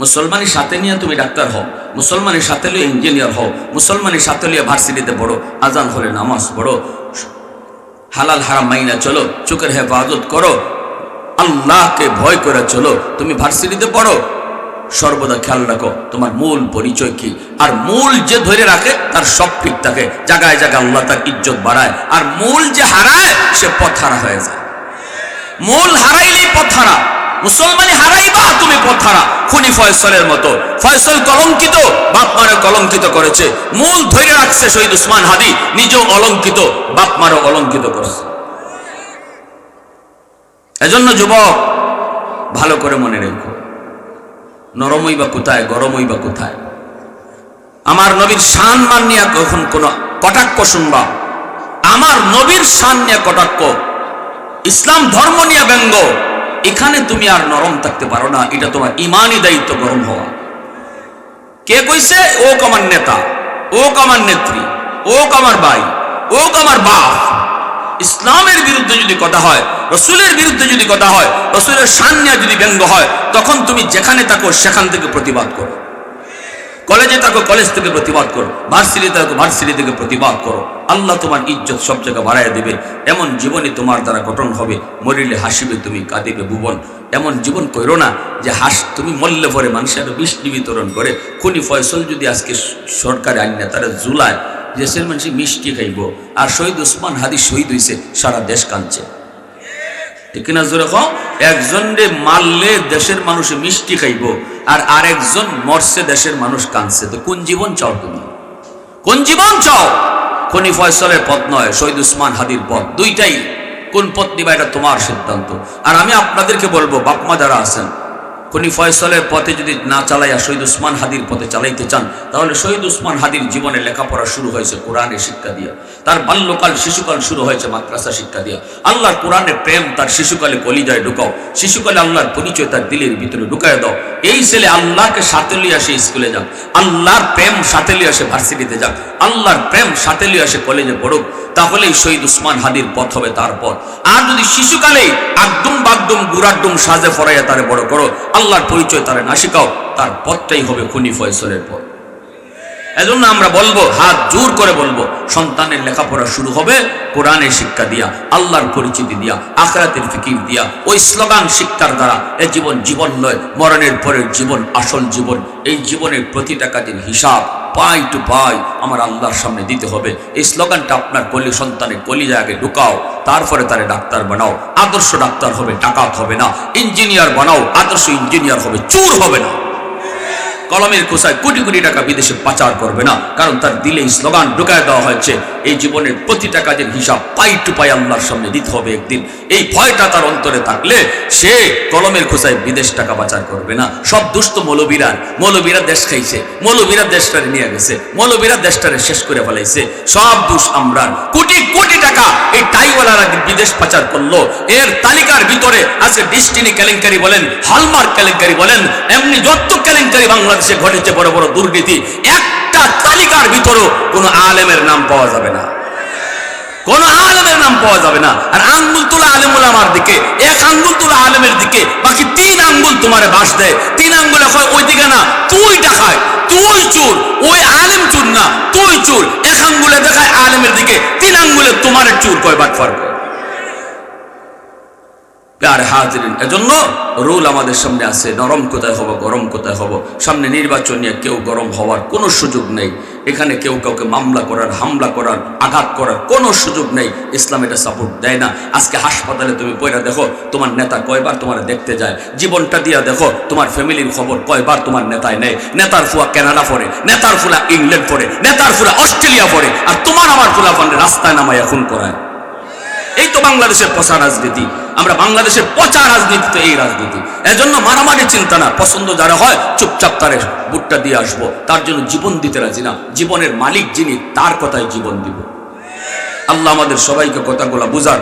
মুসলমানের সাথে নিয়ে তুমি ডাক্তার হও, মুসলমানের সাথে লিয়ে ইঞ্জিনিয়ার হও, মুসলমানের সাথে লিয়ে ভার্সিটিতে পড়ো, আজান হলে নামাজ পড়ো, হালাল হারাম মাইনা চলো, চোখের হেফাজত করো, আল্লাহকে ভয় করে চলো। তুমি ভার্সিটিতে পড়ো, সর্বদা খেয়াল রাখো তোমার মূল পরিচয় কি। আর মূল যে ধরে রাখে তার সব ঠিক থাকে, জায়গায় জায়গায় আল্লাহ তার ইজ্জত বাড়ায়। আর মূল যে হারায় সে পথ হারা হয়ে যায়। মূল হারাইলেই পথ হারা। মুসলমানি হারাইবা তুমি পথ হারা। খুনি ফয়সলের মতো, ফয়সল কলঙ্কিত, বাপ মারে কলঙ্কিত করেছে। মূল ধরে রাখছে শহীদ উসমান হাদি, নিজেও অলঙ্কিত, বাপ মারও অলঙ্কিত করছে। এজন্য যুবক ভালো করে মনে রেখো, নরমই বা কোথায়, গরমই বা কোথায়। আমার নবীর শান মান নিয়ে কখন কোন কটাক্ষ শুনবা, আমার নবীর শান নিয়ে কটাক্ষ, ইসলাম ধর্ম নিয়ে ব্যঙ্গ, এখানে তুমি আর নরম থাকতে পারো না। এটা তোমার ইমানই দায়িত্ব গরম হওয়া। কে কইছে? ও আমার নেতা, ও আমার নেত্রী, ও আমার ভাই, ও আমার বাপ। ইসলামের বিরুদ্ধে যদি কথা হয়, রসুলের বিরুদ্ধে যদি কথা হয়, রসুলের শান নিয়ে যদি ব্যঙ্গ হয়, তখন তুমি যেখানে থাকো সেখান থেকে প্রতিবাদ করো। কলেজে থাকো, কলেজ থেকে প্রতিবাদ করো, ভার্সিটি থাকো, ভার্সিটি থেকে প্রতিবাদ করো। আল্লাহ তোমার ইজ্জত সব জায়গায় বাড়াইয়া দেবে। এমন জীবনে তোমার দ্বারা গঠন হবে, মরিলে হাসিবে তুমি, কাঁদিবে ভুবন। এমন জীবন করো না যে তুমি মরলে পরে মানুষের বৃষ্টি বিতরণ করে। খুনি ফয়সল যদি আজকে সরকারে আইন না তারা জুলায়, দেশের মানুষ মিষ্টি খাইব, আর শহীদ উসমান হাদি শহীদ হয়েছে, সারা দেশ কাঁদছে। ঠিক না? জোরে কও। একজন রে মারলে দেশের মানুষ মিষ্টি খাইব, আর আরেকজন মরছে দেশের মানুষ কাঁদছে। তো কোন জীবন চাও তুমি? কোন জীবন চাও? খুনি ফয়সলের পথ নয়, শহীদ উসমান হাদির পথ। দুইটাই। কোন পথ নিবা এটা তোমার সিদ্ধান্ত। আর আমি আপনাদেরকে বলবো, বাপমা যারা আছেন, খুনি ফয়সলের পথে যদি না চালাইয়া শহীদ উসমান হাদির পথে চালাইতে চান, তাহলে শহীদ উসমান হাদির জীবনে লেখাপড়া শুরু হয়েছে কোরআনের শিক্ষা দিয়া, তার বাল্যকাল শিশুকাল শুরু হয়েছে মাদ্রাসা শিক্ষা দিয়া। আল্লাহর কোরআনের প্রেম তার শিশুকালে কলিজায় ঢুকাও, শিশুকালে আল্লাহর পরিচয় তার দিলের ভিতরে ঢুকায় দাও। এই ছেলে আল্লাহকে সাথে লিয়ে আসে স্কুলে যাক, আল্লাহর প্রেম সাথে লিয়ে আসে ভার্সিটিতে যাক, আল্লাহর প্রেম সাথে লিয়ে আসে কলেজে পড়ুক, তাহলেই শহীদ উসমান হাদির পথ হবে তার পথ। আর যদি শিশুকালে আগদুম বাগদুম গুরাডুম সাজে ফরাইয়া তারে বড় করো, আল্লাহর পরিচয় তারে না শিখাও, তার পথটাই হবে খুনি ফয়সলের পথ। এজন্য আমরা বলবো, হাত জোর করে বলবো, সন্তানের লেখাপড়া শুরু হবে কোরআনের শিক্ষা দিয়া, আল্লাহর পরিচিতি দিয়া, আখিরাতের ফিকির দিয়া। ওই স্লোগান শিক্ষার দ্বারা এ জীবন জীবন নয়, মরণের পরের জীবন আসল জীবন। এই জীবনের প্রতিটা কাজের হিসাব পাই টু পাই আমার আল্লাহর সামনে দিতে হবে। এই স্লোগানটা আপনার সন্তানের কলিজা আগে ঢুকাও, তারপরে তারে ডাক্তার বানাও। আদর্শ ডাক্তার হবে, ডাকাত হবে না। ইঞ্জিনিয়ার বানাও, আদর্শ ইঞ্জিনিয়ার হবে, চোর হবে না। কলমের কোষায় কোটি কোটি টাকা বিদেশে পাচার করবে না, কারণ তার দিলে স্লোগান ঢুকায় দেওয়া হয়েছে, এই জীবনের প্রতিটা কাজের হিসাব পাই টু পাই আল্লাহর সামনে দিতে হবে একদিন। এই ভয়টা তার অন্তরে থাকলে সে কলমের খোঁচায় বিদেশ টাকা পাচার করবে না। সব দুষ্ট মৌলবীরা দেশ খাইছে, মৌলবীরা দেশটারে নিয়ে গেছে, মৌলবীরা দেশটারে শেষ করে ফেলাইছে। সব দোষ আমরা। কোটি কোটি টাকা এই টাইওয়ালারা বিদেশ পাচার করলো। এর তালিকার ভিতরে আছে ডিস্টিনি কেলেঙ্কারি বলেন, হলমার্ক কেলেঙ্কারি বলেন, এমনি যত কেলেঙ্কারি বাংলাদেশে ঘটেছে, বড় বড় দুর্নীতি, একটা তালিকার ভিতরেও কোনো আলেমের নাম পাওয়া যাবে না, কোন আলেমের নাম পাওয়া যাবে না। আর আঙ্গুল তোলা আলেম ওলামার দিকে, এক আঙ্গুল তোলা আলেমের দিকে, বাকি 3 আঙ্গুল তোমারে বাস দেয়। 3 আঙ্গুলে হয় ওই দিকে না, তুই দেখায় তুই চোর, ওই আলেম চোর না, তুই চোর। এক আঙ্গুলে দেখায় আলেমের দিকে, 3 আঙ্গুলে তোমারে চোর কয় বাটফার কয়। প্যার হাজিরিন, এজন্য রুল আমাদের সামনে আছে, নরম কোথায় হবো, গরম কোথায় হবো। সামনে নির্বাচন নিয়ে কেউ গরম হওয়ার কোনো সুযোগ নেই। এখানে কেউ কাউকে মামলা করার, হামলা করার, আঘাত করার কোনো সুযোগ নেই। ইসলাম এটা সাপোর্ট দেয় না। আজকে হাসপাতালে তুমি পয়রা দেখো তোমার নেতা কয়বার তোমার দেখতে যায়। জীবনটা দিয়া দেখো তোমার ফ্যামিলির খবর কয়বার তোমার নেতায় নেয়। নেতার ফুয়া কানাডা পড়ে, নেতার ফুলা ইংল্যান্ড পড়ে, নেতার ফুলা অস্ট্রেলিয়া পড়ে, আর তোমার আমার ফুলা ফান্ডে রাস্তায় নামায় খুন করায়। এই তো বাংলাদেশের পচা রাজনীতি। আমরা বাংলাদেশের পচা রাজনীতি তো এই রাজনীতি। এজন্য মারামারি চিন্তা না, পছন্দ যারা হয় চুপচাপ তারে বুটটা দিয়ে আসবো। তার জন্য জীবন দিতে রাজি না। জীবনের মালিক যিনি, তার কথায় জীবন দিব। আল্লাহ আমাদের সবাইকে কথাগুলো বুঝার